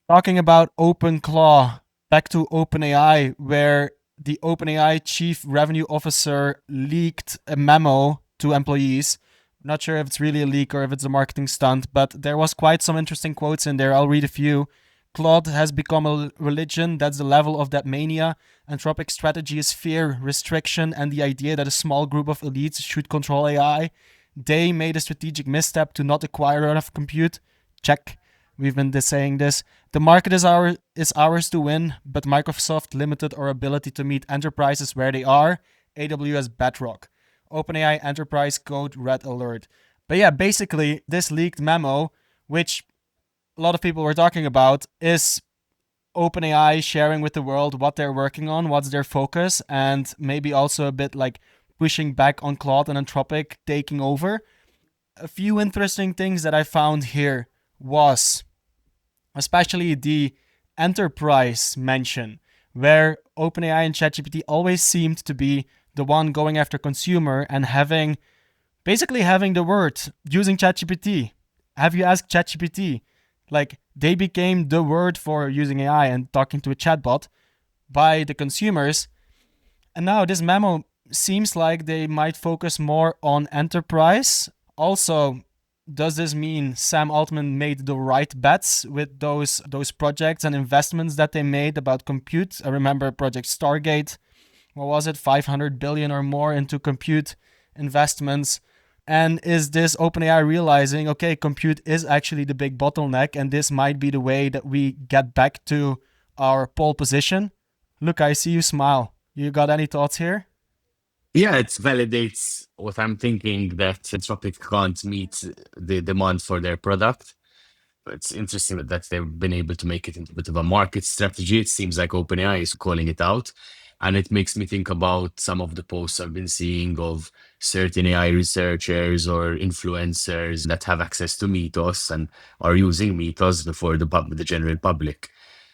Talking about OpenClaw, back to OpenAI, where the OpenAI chief revenue officer leaked a memo to employees. Not sure if it's really a leak or if it's a marketing stunt, but there was quite some interesting quotes in there. I'll read a few. Claude has become a religion. That's the level of that mania. Anthropic's strategy is fear, restriction, and the idea that a small group of elites should control AI. They made a strategic misstep to not acquire enough compute. Check. We've been saying this. The market is ours to win, but Microsoft limited our ability to meet enterprises where they are. AWS bedrock. OpenAI enterprise code red alert. But yeah, basically this leaked memo, which a lot of people were talking about, is OpenAI sharing with the world what they're working on, what's their focus, and maybe also a bit like pushing back on Claude and Anthropic taking over. A few interesting things that I found here was especially the enterprise mention, where OpenAI and ChatGPT always seemed to be the one going after consumer and basically having the word, using ChatGPT. Have you asked ChatGPT? Like, they became the word for using AI and talking to a chatbot by the consumers. And now this memo seems like they might focus more on enterprise. Also, does this mean Sam Altman made the right bets with those projects and investments that they made about compute? I remember Project Stargate. What was it? 500 billion or more into compute investments. And is this OpenAI realizing, okay, compute is actually the big bottleneck, and this might be the way that we get back to our pole position? Look, I see you smile. You got any thoughts here? Yeah, it validates what I'm thinking, that Anthropic can't meet the demand for their product. It's interesting that they've been able to make it into a bit of a market strategy. It seems like OpenAI is calling it out. And it makes me think about some of the posts I've been seeing of certain AI researchers or influencers that have access to Mythos and are using Mythos before the general public.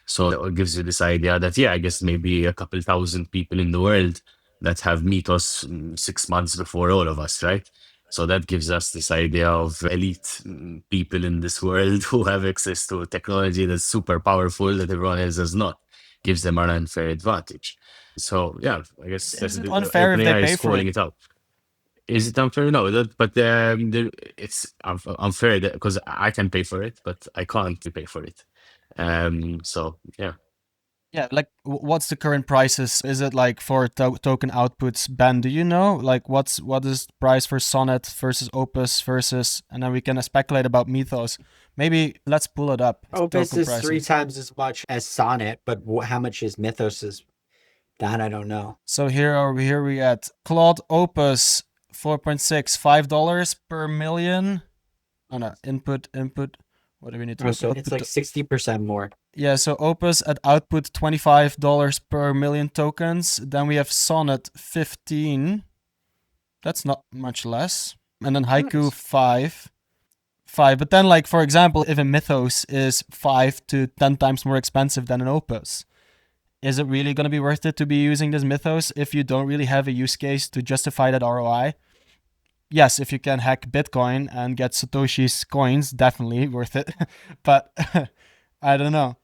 So it gives you this idea that, yeah, I guess maybe a couple thousand people in the world that have Mythos 6 months before all of us, right? So that gives us this idea of elite people in this world who have access to technology that's super powerful that everyone else does not. Gives them an unfair advantage. So yeah, I guess Is it unfair if they OpenAI pay is for calling it? it out. Is it unfair? No, but it's unfair because I can pay for it, but I can't pay for it. So yeah. Yeah, like what's the current prices? Is it like for token outputs? Ben, do you know? Like what is the price for Sonnet versus Opus versus, and then we can speculate about Mythos. Maybe let's pull it up. Opus Token is prices. 3 times as much as Sonnet, but how much is Mythos is that I don't know. So here we at Claude Opus 4.6, $5 per million. Oh no, input What do we need to Oh, look so at? it's like 60% more. Yeah, so Opus at output $25 per million tokens. Then we have Sonnet 15. That's not much less. And then Haiku Nice. 5. 5. But then, like, for example, if a Mythos is 5 to 10 times more expensive than an Opus, is it really going to be worth it to be using this Mythos if you don't really have a use case to justify that ROI? Yes, if you can hack Bitcoin and get Satoshi's coins, definitely worth it. But I don't know.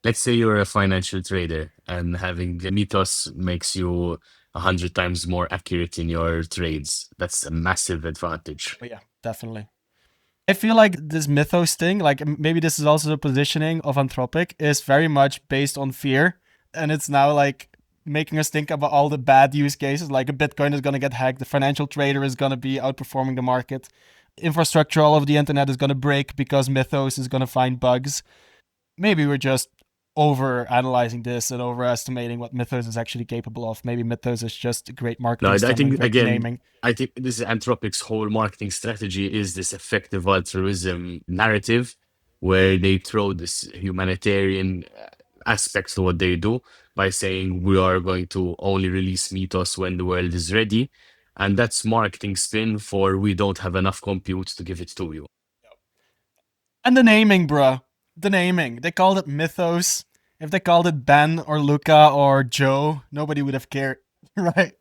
Let's say you're a financial trader and having the Mythos makes you 100 times more accurate in your trades. That's a massive advantage. But yeah, definitely. I feel like this Mythos thing, like maybe this is also the positioning of Anthropic, is very much based on fear. And it's now like making us think about all the bad use cases. Like a Bitcoin is going to get hacked. The financial trader is going to be outperforming the market. Infrastructure all over the internet is going to break because Mythos is going to find bugs. Maybe we're just over analyzing this and overestimating what Mythos is actually capable of. Maybe Mythos is just a great marketing No, I stunt and think, great again, naming. I think this is Anthropic's whole marketing strategy is this effective altruism narrative where they throw this humanitarian aspects to what they do by saying we are going to only release Mythos when the world is ready. And that's marketing spin for we don't have enough compute to give it to you. And the naming, bruh. The naming. They called it Mythos. If they called it Ben or Luca or Joe, nobody would have cared, right?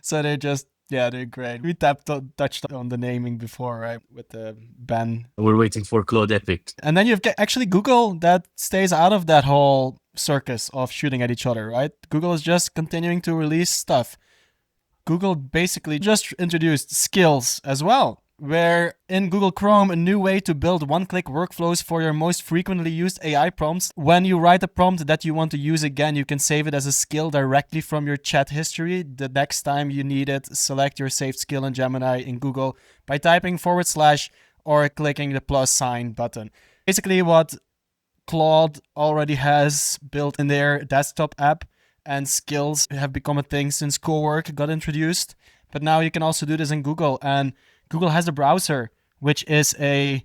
So they're just, yeah, they're great. We touched on the naming before, right? With the Ben. We're waiting for Claude Epic. And then you've got actually Google that stays out of that whole circus of shooting at each other, right? Google is just continuing to release stuff. Google basically just introduced skills as well, where in Google Chrome, a new way to build one-click workflows for your most frequently used AI prompts. When you write a prompt that you want to use again, you can save it as a skill directly from your chat history. The next time you need it, select your saved skill in Gemini in Google by typing / or clicking the plus sign button. Basically what Claude already has built in their desktop app, and skills have become a thing since co-work got introduced. But now you can also do this in Google, and Google has a browser, which is an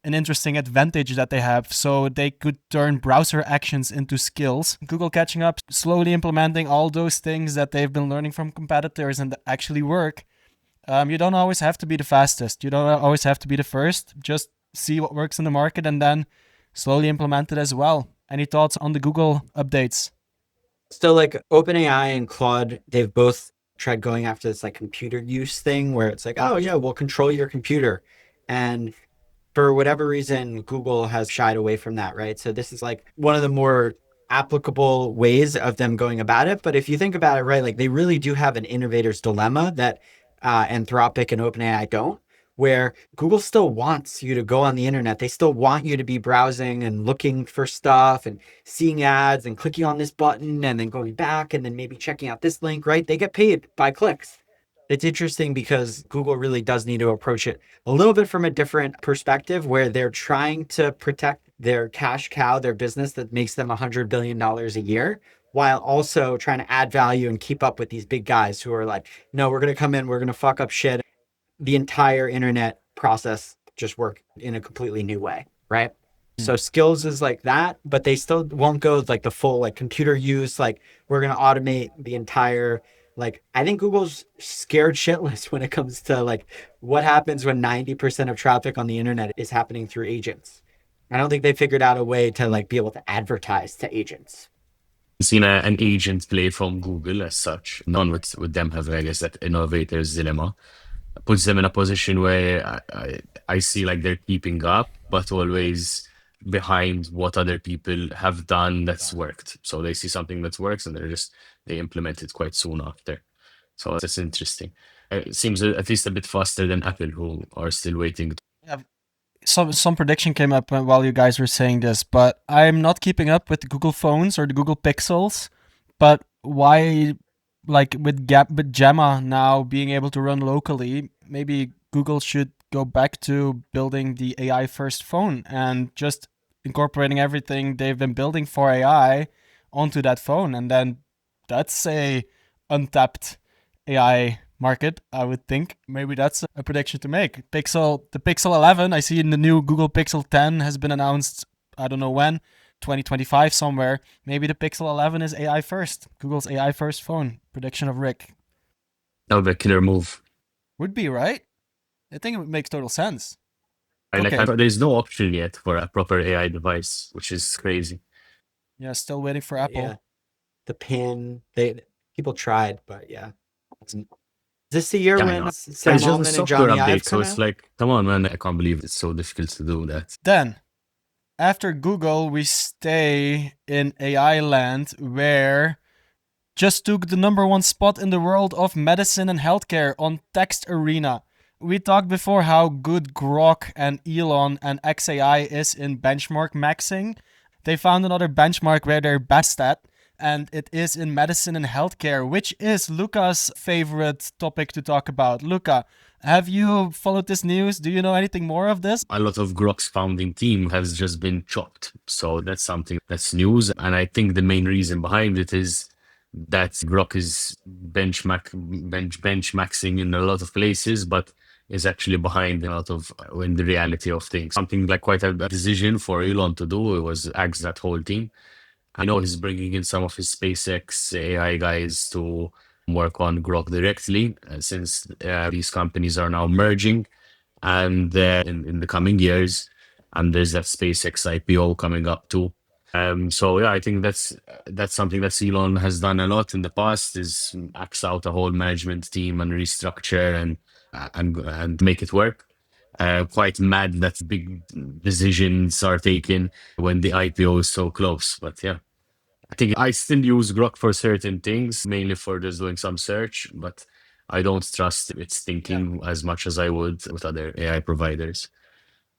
interesting advantage that they have. So they could turn browser actions into skills. Google catching up, slowly implementing all those things that they've been learning from competitors and that actually work. You don't always have to be the fastest. You don't always have to be the first. Just see what works in the market and then slowly implement it as well. Any thoughts on the Google updates? So like OpenAI and Claude, they've both tried going after this like computer use thing where it's like, oh yeah, we'll control your computer. And for whatever reason, Google has shied away from that, right? So this is like one of the more applicable ways of them going about it. But if you think about it, right, like they really do have an innovator's dilemma that Anthropic and OpenAI don't, where Google still wants you to go on the internet. They still want you to be browsing and looking for stuff and seeing ads and clicking on this button and then going back and then maybe checking out this link, right? They get paid by clicks. It's interesting because Google really does need to approach it a little bit from a different perspective where they're trying to protect their cash cow, their business that makes them $100 billion a year, while also trying to add value and keep up with these big guys who are like, no, we're going to come in, we're going to fuck up shit. The entire internet process just work in a completely new way, right? So skills is like that, but they still won't go like the full like computer use. Like we're going to automate the entire, like, I think Google's scared shitless when it comes to like what happens when 90% of traffic on the internet is happening through agents. I don't think they figured out a way to like be able to advertise to agents. Seen an agent play from Google as such. None with them have, I guess, that innovator's dilemma. Puts them in a position where I see like they're keeping up, but always behind what other people have done that's worked. So they see something that works and they implement it quite soon after. So that's interesting. It seems at least a bit faster than Apple, who are still waiting. Some prediction came up while you guys were saying this, but I'm not keeping up with the Google phones or the Google Pixels. But why, like with Gemma now being able to run locally, maybe Google should go back to building the AI first phone and just incorporating everything they've been building for AI onto that phone, and then that's a untapped AI market, I would think. Maybe that's a prediction to make. The Pixel 11, I see in the new Google Pixel 10 has been announced, I don't know when, 2025 somewhere. Maybe the Pixel 11 is AI first, Google's AI first phone. Prediction of Rick. That would be a killer move. Would be, right? I think it makes total sense. There's no option yet for a proper AI device, which is crazy. Yeah, still waiting for Apple. Yeah. The pin, people tried, but yeah. Is this the year when Sam It's just a Altman and software Johnny Ive update, so come it's out? like, come on, man, I can't believe it's so difficult to do that. Then, after Google, we stay in AI land, where just took the #1 spot in the world of medicine and healthcare on Text Arena. We talked before how good Grok and Elon and XAI is in benchmark maxing. They found another benchmark where they're best at, and it is in medicine and healthcare, which is Luca's favorite topic to talk about. Luca, have you followed this news? Do you know anything more of this? A lot of Grok's founding team has just been chopped. So that's something that's news. And I think the main reason behind it is that Grok is benchmaxing in a lot of places, but is actually behind a lot of in the reality of things. Something like quite a decision for Elon to do. It was axe that whole team. I know he's bringing in some of his SpaceX AI guys to work on Grok directly, since these companies are now merging, and in the coming years, and there's that SpaceX IPO coming up too. So yeah, I think that's something that Elon has done a lot in the past, is axe out a whole management team and restructure and make it work. Quite mad that big decisions are taken when the IPO is so close, but yeah. I think I still use Grok for certain things, mainly for just doing some search, but I don't trust its thinking as much as I would with other AI providers.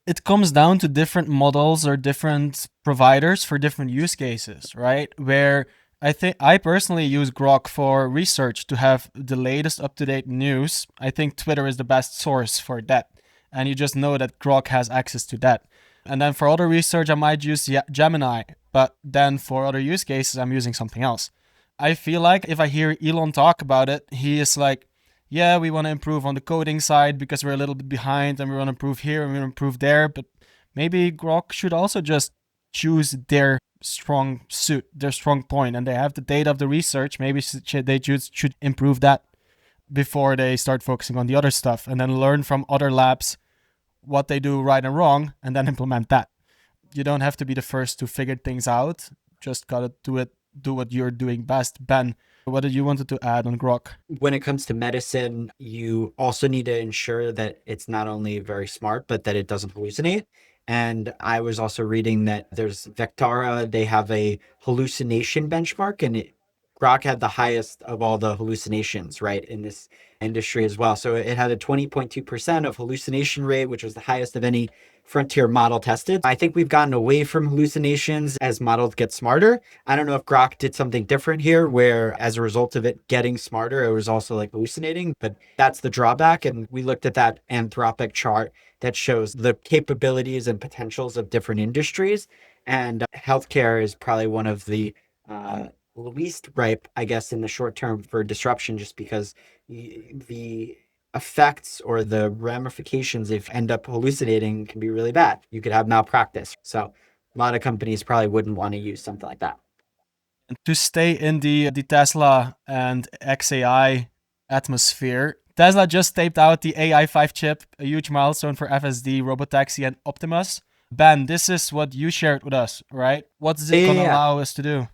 It comes down to different models or different providers for different use cases, right? Where I think I personally use Grok for research to have the latest up-to-date news. I think Twitter is the best source for that. And you just know that Grok has access to that. And then for other research, I might use Gemini. But then for other use cases, I'm using something else. I feel like if I hear Elon talk about it, he is like, yeah, we want to improve on the coding side because we're a little bit behind, and we want to improve here and we want to improve there. But maybe Grok should also just choose their strong suit, their strong point, and they have the data of the research. Maybe they just should improve that before they start focusing on the other stuff, and then learn from other labs what they do right and wrong, and then implement that. You don't have to be the first to figure things out. Just gotta do what you're doing best. Ben, what did you wanted to add on Grok? When it comes to medicine, you also need to ensure that it's not only very smart, but that it doesn't hallucinate. And I was also reading that there's Vectara, they have a hallucination benchmark, and Grok had the highest of all the hallucinations, right, in this industry as well. So it had a 20.2% of hallucination rate, which was the highest of any frontier model tested. I think we've gotten away from hallucinations as models get smarter. I don't know if Grok did something different here, where as a result of it getting smarter, it was also like hallucinating, but that's the drawback. And we looked at that Anthropic chart that shows the capabilities and potentials of different industries. And healthcare is probably one of the least ripe, I guess, in the short term for disruption, just because the effects or the ramifications, if end up hallucinating, can be really bad. You could have malpractice. So a lot of companies probably wouldn't want to use something like that. To stay in the Tesla and XAI atmosphere, Tesla just taped out the AI5 chip, a huge milestone for FSD, Robotaxi, and Optimus. Ben, this is what you shared with us, right? What's it going to allow us to do?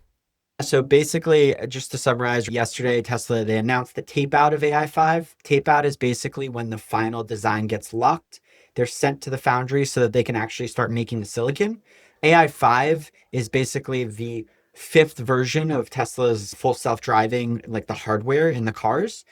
So basically, just to summarize, yesterday, Tesla, they announced the tape out of AI5. Tape out is basically when the final design gets locked. They're sent to the foundry so that they can actually start making the silicon. AI5 is basically the fifth version of Tesla's full self-driving, like the hardware in the cars.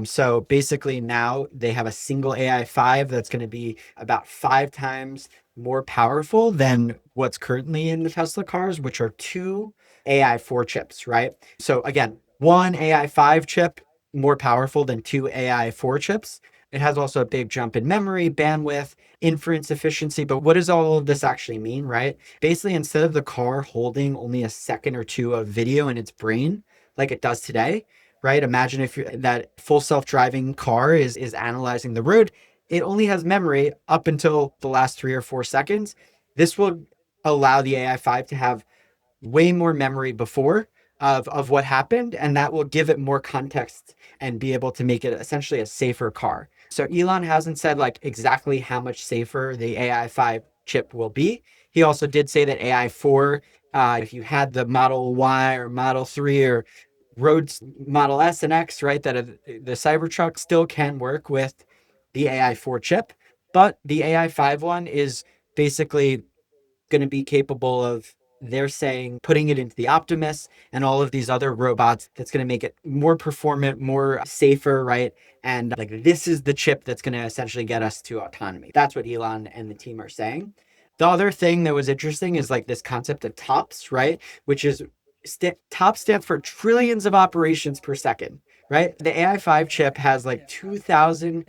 So basically now they have a single AI5 that's going to be about 5 times more powerful than what's currently in the Tesla cars, which are 2 AI4 chips, right? So again, 1 AI5 chip more powerful than 2 AI4 chips. It has also a big jump in memory, bandwidth, inference efficiency. But what does all of this actually mean, right? Basically, instead of the car holding only a second or two of video in its brain, like it does today, right? Imagine if that full self-driving car is analyzing the road. It only has memory up until the last 3 or 4 seconds. This will allow the AI5 to have way more memory before of what happened, and that will give it more context and be able to make it essentially a safer car. So Elon hasn't said like exactly how much safer the AI5 chip will be. He also did say that AI4, if you had the Model Y or Model 3 or Roads Model S and X, right, that the Cybertruck still can work with the AI4 chip, but the AI5 one is basically going to be capable of, they're saying, putting it into the Optimus and all of these other robots. That's going to make it more performant, more safer, right? And like, this is the chip that's going to essentially get us to autonomy. That's what Elon and the team are saying. The other thing that was interesting is like this concept of TOPS, right? Which is TOPS stand for trillions of operations per second, right? The AI5 chip has like 2,000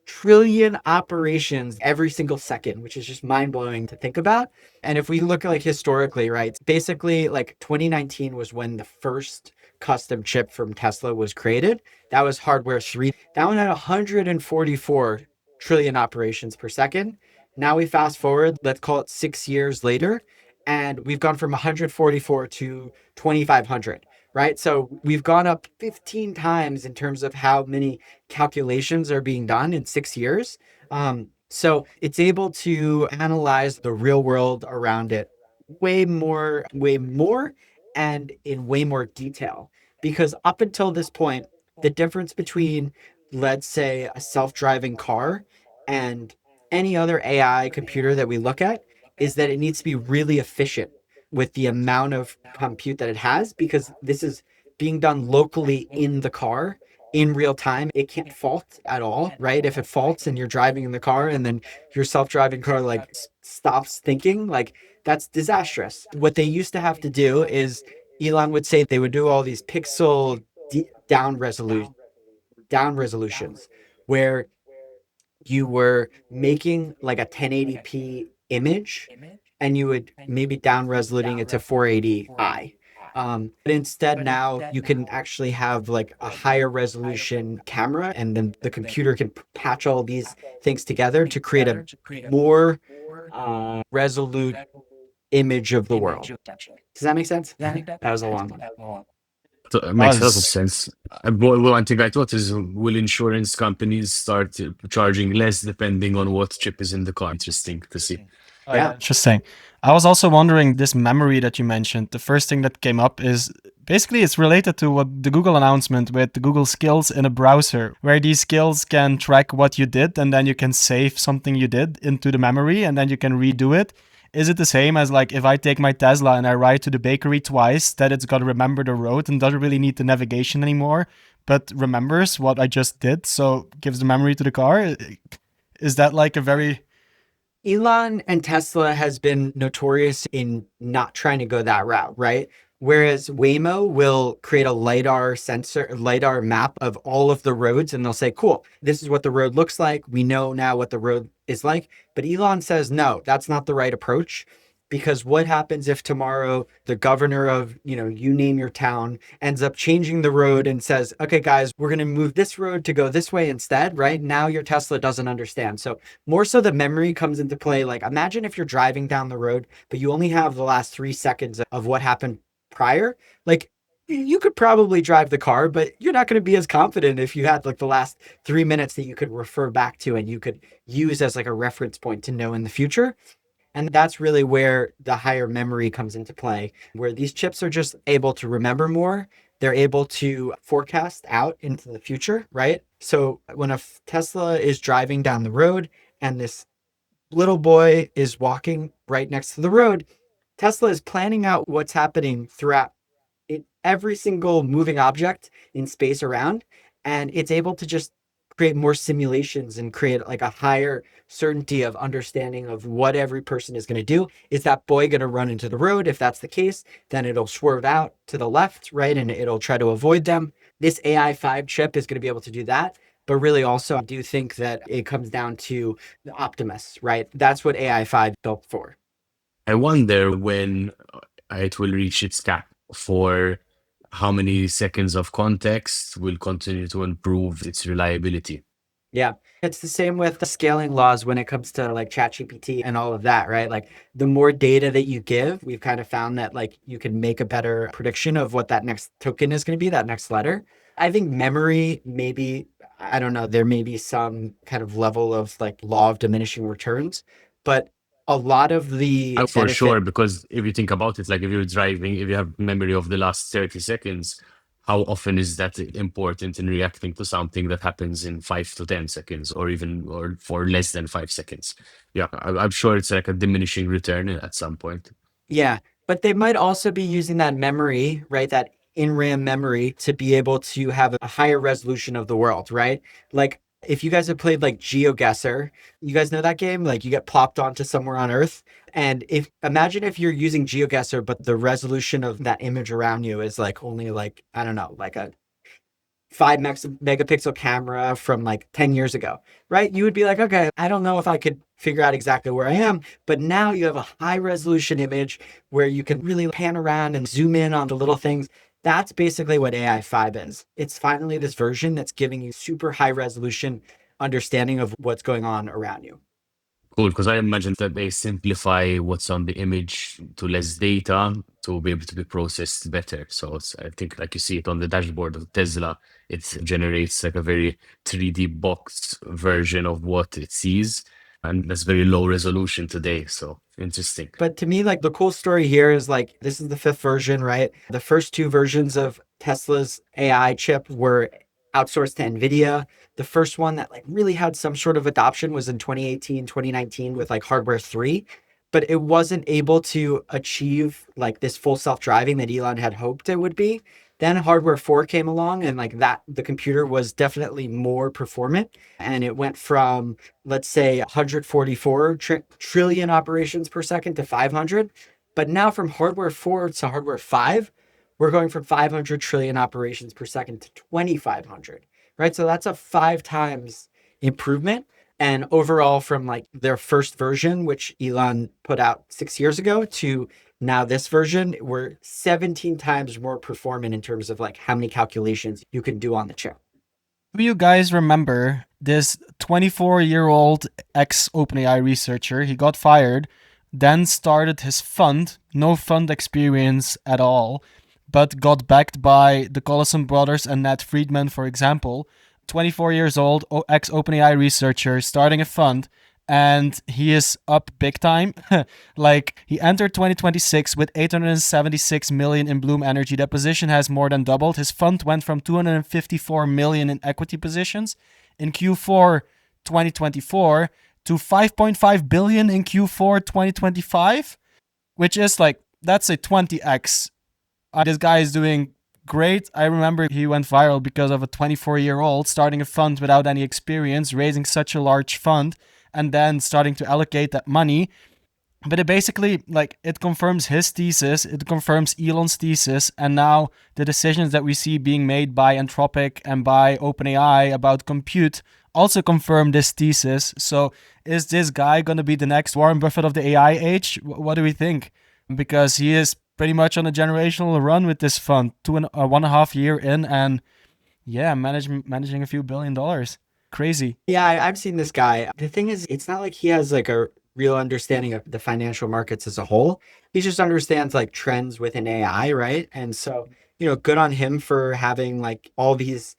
trillion operations every single second, which is just mind blowing to think about. And if we look like historically, right, basically like 2019 was when the first custom chip from Tesla was created. That was hardware 3. That one had 144 trillion operations per second. Now we fast forward, let's call it 6 years later, and we've gone from 144 to 2,500, right? So we've gone up 15 times in terms of how many calculations are being done in 6 years. So it's able to analyze the real world around it way more, and in way more detail. Because up until this point, the difference between, let's say, a self-driving car and any other AI computer that we look at is that it needs to be really efficient with the amount of compute that it has, because this is being done locally in the car in real time. It can't fault at all, right? If it faults and you're driving in the car and then your self-driving car like stops thinking, like that's disastrous. What they used to have to do is, Elon would say, they would do all these pixel down resolutions where you were making like a 1080p image and you would maybe down resoluting it to 480i. But instead now you can actually have like a higher resolution camera, and then the computer can patch all these things together to create a more resolute image of the world. Does that make sense? That was a long one. So it makes a lot of Does. sense. One thing I thought is, will insurance companies start charging less depending on what chip is in the car? Interesting to see. Oh, Yeah. interesting. I was also wondering, this memory that you mentioned, the first thing that came up is basically it's related to what the Google announcement with the Google skills in a browser, where these skills can track what you did and then you can save something you did into the memory and then you can redo it. Is it the same as like if I take my Tesla and I ride to the bakery twice, that it's got to remember the road and doesn't really need the navigation anymore, but remembers what I just did, so gives the memory to the car? Is that like a very... Elon and Tesla has been notorious in not trying to go that route, right? Whereas Waymo will create a LiDAR map of all of the roads, and they'll say, cool, this is what the road looks like. We know now what the road is like. But Elon says, no, that's not the right approach. Because what happens if tomorrow the governor of, you name your town, ends up changing the road and says, okay, guys, we're going to move this road to go this way instead, right? Now your Tesla doesn't understand. So more so the memory comes into play. Like imagine if you're driving down the road, but you only have the last 3 seconds of what happened prior. Like you could probably drive the car, but you're not going to be as confident if you had like the last 3 minutes that you could refer back to and you could use as like a reference point to know in the future. And that's really where the higher memory comes into play, where these chips are just able to remember more. They're able to forecast out into the future, right? So when a Tesla is driving down the road and this little boy is walking right next to the road, Tesla is planning out what's happening throughout every single moving object in space around. And it's able to just create more simulations and create like a higher certainty of understanding of what every person is going to do. Is that boy going to run into the road? If that's the case, then it'll swerve out to the left, right? And it'll try to avoid them. This AI5 chip is going to be able to do that. But really also, I do think that it comes down to the Optimus, right? That's what AI5 built for. I wonder when it will reach its cap for how many seconds of context will continue to improve its reliability. Yeah. It's the same with the scaling laws when it comes to like ChatGPT and all of that, right? Like the more data that you give, we've kind of found that like you can make a better prediction of what that next token is going to be, that next letter. I think memory, maybe, I don't know, there may be some kind of level of like law of diminishing returns, but a lot of the For sure, benefit. because if you think about it, like if you're driving, if you have memory of the last 30 seconds, how often is that important in reacting to something that happens in 5 to 10 seconds, or even or for less than 5 seconds? Yeah, I'm sure it's like a diminishing return at some point. Yeah, but they might also be using that memory, right? That in RAM memory to be able to have a higher resolution of the world, right? Like if you guys have played like GeoGuessr, you guys know that game? Like you get plopped onto somewhere on Earth. And if imagine if you're using GeoGuessr, but the resolution of that image around you is like only like, I don't know, like a megapixel camera from like 10 years ago, right? You would be like, okay, I don't know if I could figure out exactly where I am, but now you have a high resolution image where you can really pan around and zoom in on the little things. That's basically what AI5 is. It's finally this version that's giving you super high resolution understanding of what's going on around you. Cool, because I imagine that they simplify what's on the image to less data to be able to be processed better. So I think, like you see it on the dashboard of Tesla, it generates like a very 3D box version of what it sees, and that's very low resolution today. So interesting. But to me, like the cool story here is like this is the fifth version, right? The first two versions of Tesla's AI chip were outsourced to NVIDIA. The first one that like really had some sort of adoption was in 2018, 2019 with like hardware 3, but it wasn't able to achieve like this full self-driving that Elon had hoped it would be. Then hardware 4 came along and like that the computer was definitely more performant and it went from let's say 144 trillion operations per second to 500. But now from hardware 4 to hardware 5, we're going from 500 trillion operations per second to 2,500, right? So that's a 5 times improvement. And overall, from like their first version, which Elon put out 6 years ago, to now this version, we're 17 times more performant in terms of like how many calculations you can do on the chip. Do you guys remember this 24-year-old ex-OpenAI researcher? He got fired, then started his fund, no fund experience at all, but got backed by the Collison brothers and Nat Friedman, for example. 24 years old, ex-OpenAI researcher, starting a fund, and he is up big time. Like, he entered 2026 with 876 million in Bloom Energy. That position has more than doubled. His fund went from 254 million in equity positions in Q4 2024 to 5.5 billion in Q4 2025, which is like, that's a 20x. This guy is doing great. I remember he went viral because of a 24-year-old starting a fund without any experience, raising such a large fund, and then starting to allocate that money. But it basically, like, it confirms his thesis, it confirms Elon's thesis, and now the decisions that we see being made by Anthropic and by OpenAI about compute also confirm this thesis. So is this guy going to be the next Warren Buffett of the AI age? What do we think? Because he is pretty much on a generational run with this fund, 1.5 year in, and yeah, managing a few $1 billion. Crazy. Yeah, I've seen this guy. The thing is, it's not like he has like a real understanding of the financial markets as a whole. He just understands like trends within AI, right? And so, good on him for having like all these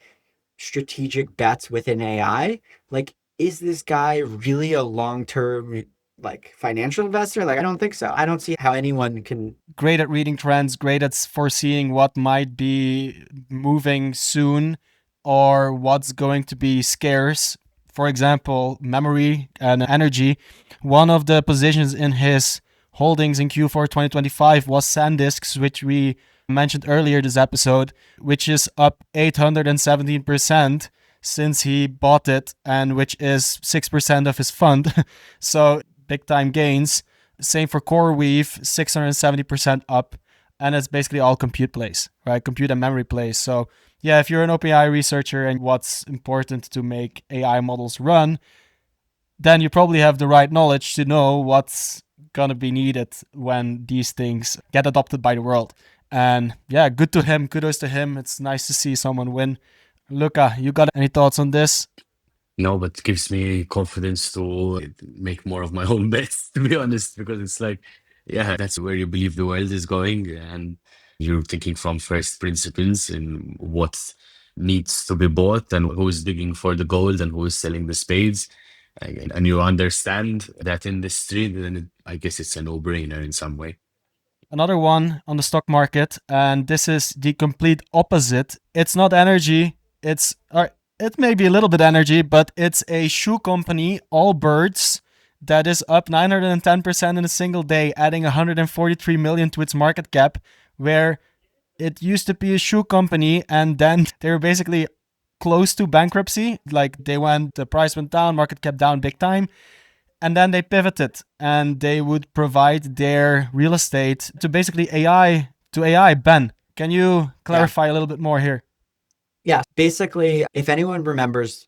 strategic bets within AI. Like, is this guy really a long-term like financial investor? Like, I don't think so. I don't see how anyone can. Great at reading trends, great at foreseeing what might be moving soon or what's going to be scarce. For example, memory and energy. One of the positions in his holdings in Q4 2025 was SanDisk's, which we mentioned earlier this episode, which is up 817% since he bought it, and which is 6% of his fund. So big time gains. Same for CoreWeave, 670% up. And it's basically all compute plays, right? Compute and memory plays. So yeah, if you're an OpenAI researcher and what's important to make AI models run, then you probably have the right knowledge to know what's going to be needed when these things get adopted by the world. And yeah, good to him. Kudos to him. It's nice to see someone win. Luca, you got any thoughts on this? No, but gives me confidence to make more of my own bets, to be honest, because it's like, yeah, that's where you believe the world is going. And you're thinking from first principles in what needs to be bought and who's digging for the gold and who is selling the spades. And you understand that industry, then I guess it's a no-brainer in some way. Another one on the stock market, and this is the complete opposite. It's not energy. It may be a little bit energy, but it's a shoe company, Allbirds, that is up 910% in a single day, adding 143 million to its market cap, where it used to be a shoe company, and then they were basically close to bankruptcy. Like the price went down, market cap down big time. And then they pivoted and they would provide their real estate to basically AI. Ben, can you clarify a little bit more here? Yeah, basically, if anyone remembers,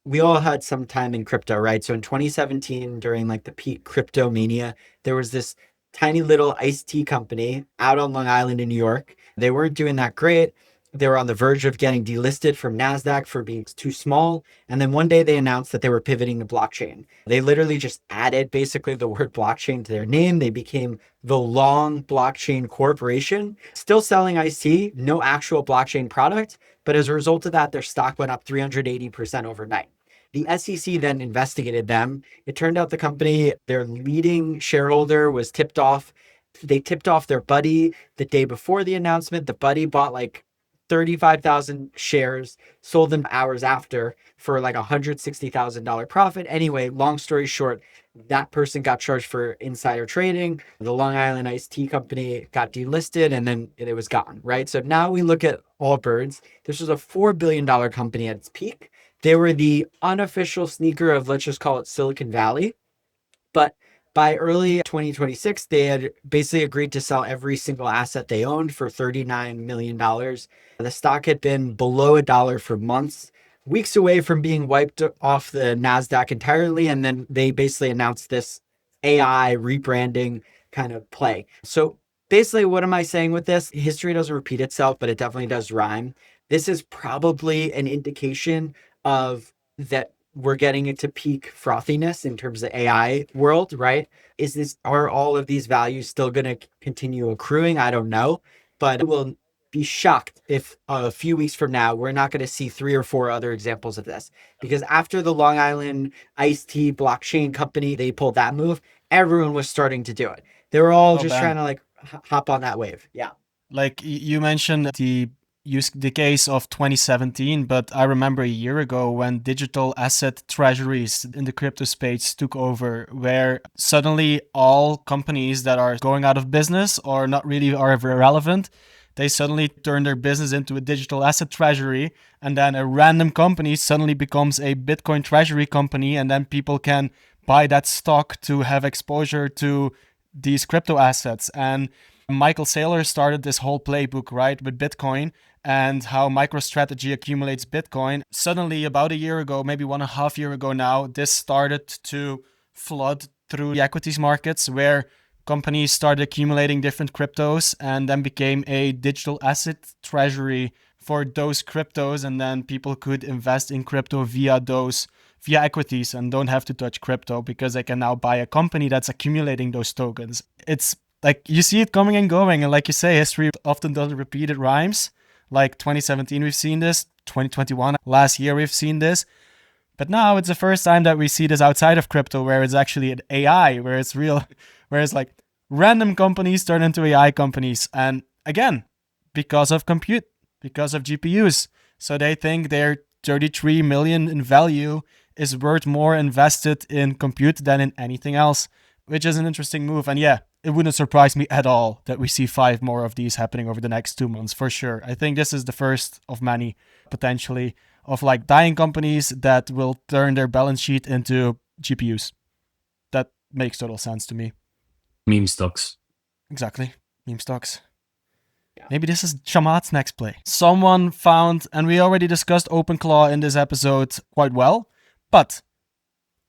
we all had some time in crypto, right? So in 2017, during like the peak crypto mania, there was this tiny little iced tea company out on Long Island in New York. They weren't doing that great. They were on the verge of getting delisted from NASDAQ for being too small. And then one day they announced that they were pivoting to blockchain. They literally just added basically the word blockchain to their name. They became the Long Blockchain Corporation, still selling iced tea, no actual blockchain product. But as a result of that, their stock went up 380% overnight. The SEC then investigated them. It turned out the company, their leading shareholder was tipped off. They tipped off their buddy the day before the announcement. The buddy bought like 35,000 shares, sold them hours after for like $160,000 profit. Anyway, long story short, that person got charged for insider trading. The Long Island iced tea company got delisted and then it was gone, right? So now we look at Allbirds. This was a $4 billion company at its peak. They were the unofficial sneaker of, let's just call it Silicon Valley. But by early 2026, they had basically agreed to sell every single asset they owned for $39 million. The stock had been below $1 for months, weeks away from being wiped off the NASDAQ entirely. And then they basically announced this AI rebranding kind of play. So basically, what am I saying with this? History doesn't repeat itself, but it definitely does rhyme. This is probably an indication of that we're getting into peak frothiness in terms of AI world, right? Are all of these values still going to continue accruing? I don't know, but I will be shocked if a few weeks from now, we're not going to see 3 or 4 other examples of this, because after the Long Island iced tea blockchain company, they pulled that move. Everyone was starting to do it. They were all just trying to like hop on that wave. Yeah. Like you mentioned the case of 2017, but I remember a year ago when digital asset treasuries in the crypto space took over, where suddenly all companies that are going out of business or not really are relevant, they suddenly turn their business into a digital asset treasury, and then a random company suddenly becomes a Bitcoin treasury company, and then people can buy that stock to have exposure to these crypto assets. And Michael Saylor started this whole playbook, right, with Bitcoin and how MicroStrategy accumulates Bitcoin. Suddenly, about a year ago, maybe 1.5 years ago now, this started to flood through the equities markets, where companies started accumulating different cryptos and then became a digital asset treasury for those cryptos. And then people could invest in crypto via equities and don't have to touch crypto because they can now buy a company that's accumulating those tokens. It's like you see it coming and going. And like you say, history often doesn't repeat, it rhymes. Like 2017, we've seen this. 2021, last year, we've seen this. But now it's the first time that we see this outside of crypto, where it's actually an AI, where it's real, where it's like random companies turn into AI companies. And again, because of compute, because of GPUs. So they think their 33 million in value is worth more invested in compute than in anything else, which is an interesting move. And yeah, it wouldn't surprise me at all that we see 5 more of these happening over the next 2 months, for sure. I think this is the first of many, potentially, of like dying companies that will turn their balance sheet into GPUs. That makes total sense to me. Meme stocks. Exactly. Meme stocks. Maybe this is Shamat's next play. Someone found, and we already discussed OpenClaw in this episode quite well, but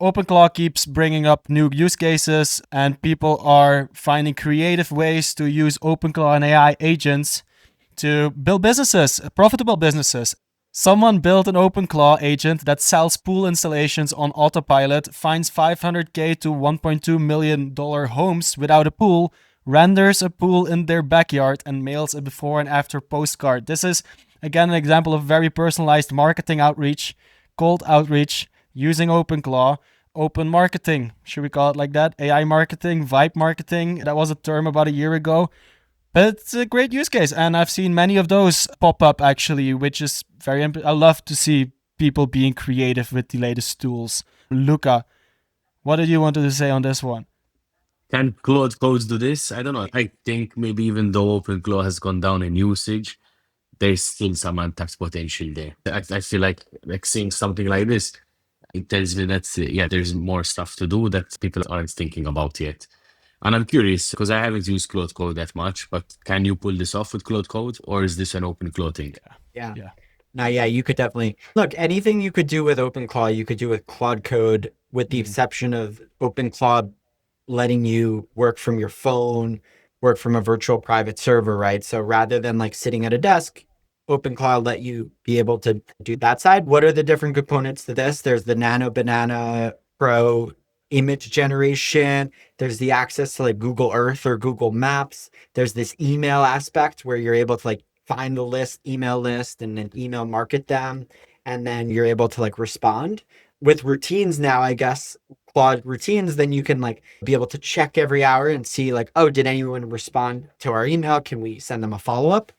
OpenClaw keeps bringing up new use cases, and people are finding creative ways to use OpenClaw and AI agents to build businesses, profitable businesses. Someone built an OpenClaw agent that sells pool installations on autopilot, finds $500K to $1.2 million homes without a pool, renders a pool in their backyard, and mails a before and after postcard. This is, again, an example of very personalized marketing outreach, cold outreach, using OpenClaw. Open marketing, should we call it like that? AI marketing, vibe marketing, that was a term about a year ago. But it's a great use case, and I've seen many of those pop up actually, which is very. I love to see people being creative with the latest tools. Luca, what did you want to say on this one? Can Claude Codes do this? I don't know. I think maybe even though OpenClaw has gone down in usage, there's still some untapped potential there. I feel like seeing something like this, it tells me that, there's more stuff to do that people aren't thinking about yet. And I'm curious, because I haven't used Claude Code that much, but can you pull this off with Claude Code, or is this an OpenClaw thing? Yeah. Now, you could definitely look, anything you could do with OpenClaw, you could do with Claude Code, with the exception of OpenClaw letting you work from your phone, work from a virtual private server, right? So rather than like sitting at a desk, OpenClaw let you be able to do that side. What are the different components to this? There's the Nano Banana Pro image generation. There's the access to like Google Earth or Google Maps. There's this email aspect where you're able to like find the list, email list, and then email market them. And then you're able to like respond. With routines now, I guess, Claude routines, then you can like be able to check every hour and see like, oh, did anyone respond to our email? Can we send them a follow-up?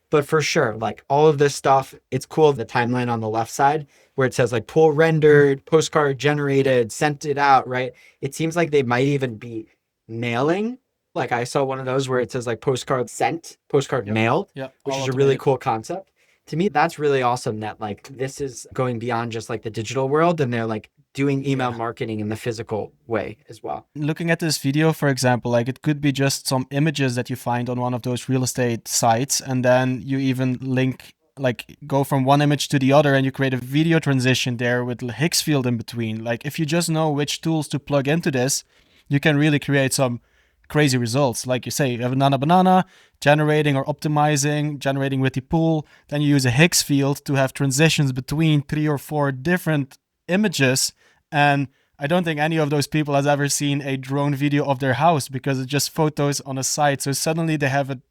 But for sure, like all of this stuff, it's cool. The timeline on the left side where it says like pool rendered, postcard generated, sent it out, right? It seems like they might even be mailing. Like I saw one of those where it says like postcard sent, postcard mailed, which is a really cool concept. To me, that's really awesome that like this is going beyond just like the digital world, and they're like doing email marketing in the physical way as well. Looking at this video, for example, like it could be just some images that you find on one of those real estate sites, and then you even link, like go from one image to the other, and you create a video transition there with Higgs field in between. Like if you just know which tools to plug into this, you can really create some crazy results. Like you say, you have a Nano Banana generating or optimizing, generating with the pool. Then you use a Higgs field to have transitions between 3 or 4 different images. And I don't think any of those people has ever seen a drone video of their house, because it's just photos on a site. So suddenly they have a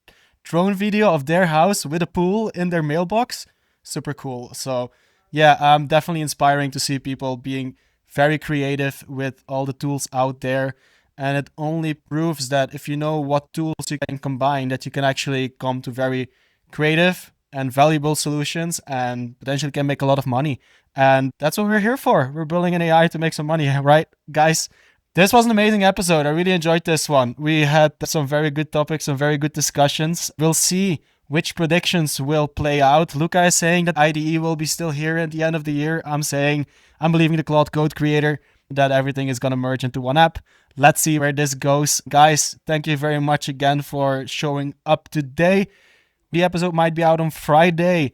drone video of their house with a pool in their mailbox. Super cool. So yeah, definitely inspiring to see people being very creative with all the tools out there. And it only proves that if you know what tools you can combine, that you can actually come to very creative and valuable solutions, and potentially can make a lot of money. And that's what we're here for. We're building an AI to make some money, right, guys? This was an amazing episode. I really enjoyed this one. We had some very good topics, some very good discussions. We'll see which predictions will play out. Luca is saying that IDE will be still here at the end of the year. I'm saying I'm believing the Claude Code creator that everything is going to merge into one app. Let's see where this goes. Guys, thank you very much again for showing up today. The episode might be out on Friday.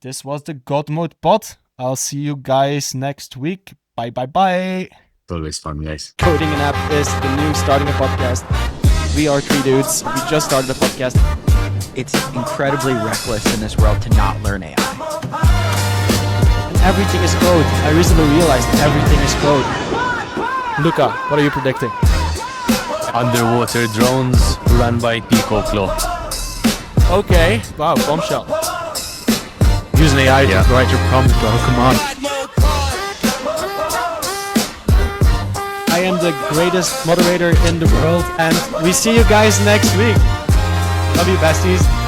This was the God Mode Pod. I'll see you guys next week. Bye, bye, bye. It's always fun, guys. Coding an app is the new starting a podcast. We are 3 dudes. We just started a podcast. It's incredibly reckless in this world to not learn AI. And everything is code. I recently realized everything is code. Luca, what are you predicting? Underwater drones run by Pico Claw. Okay. Wow, bombshell. Use an AI to write your prompt, bro. Come on. I am the greatest moderator in the world, and we see you guys next week. Love you, besties.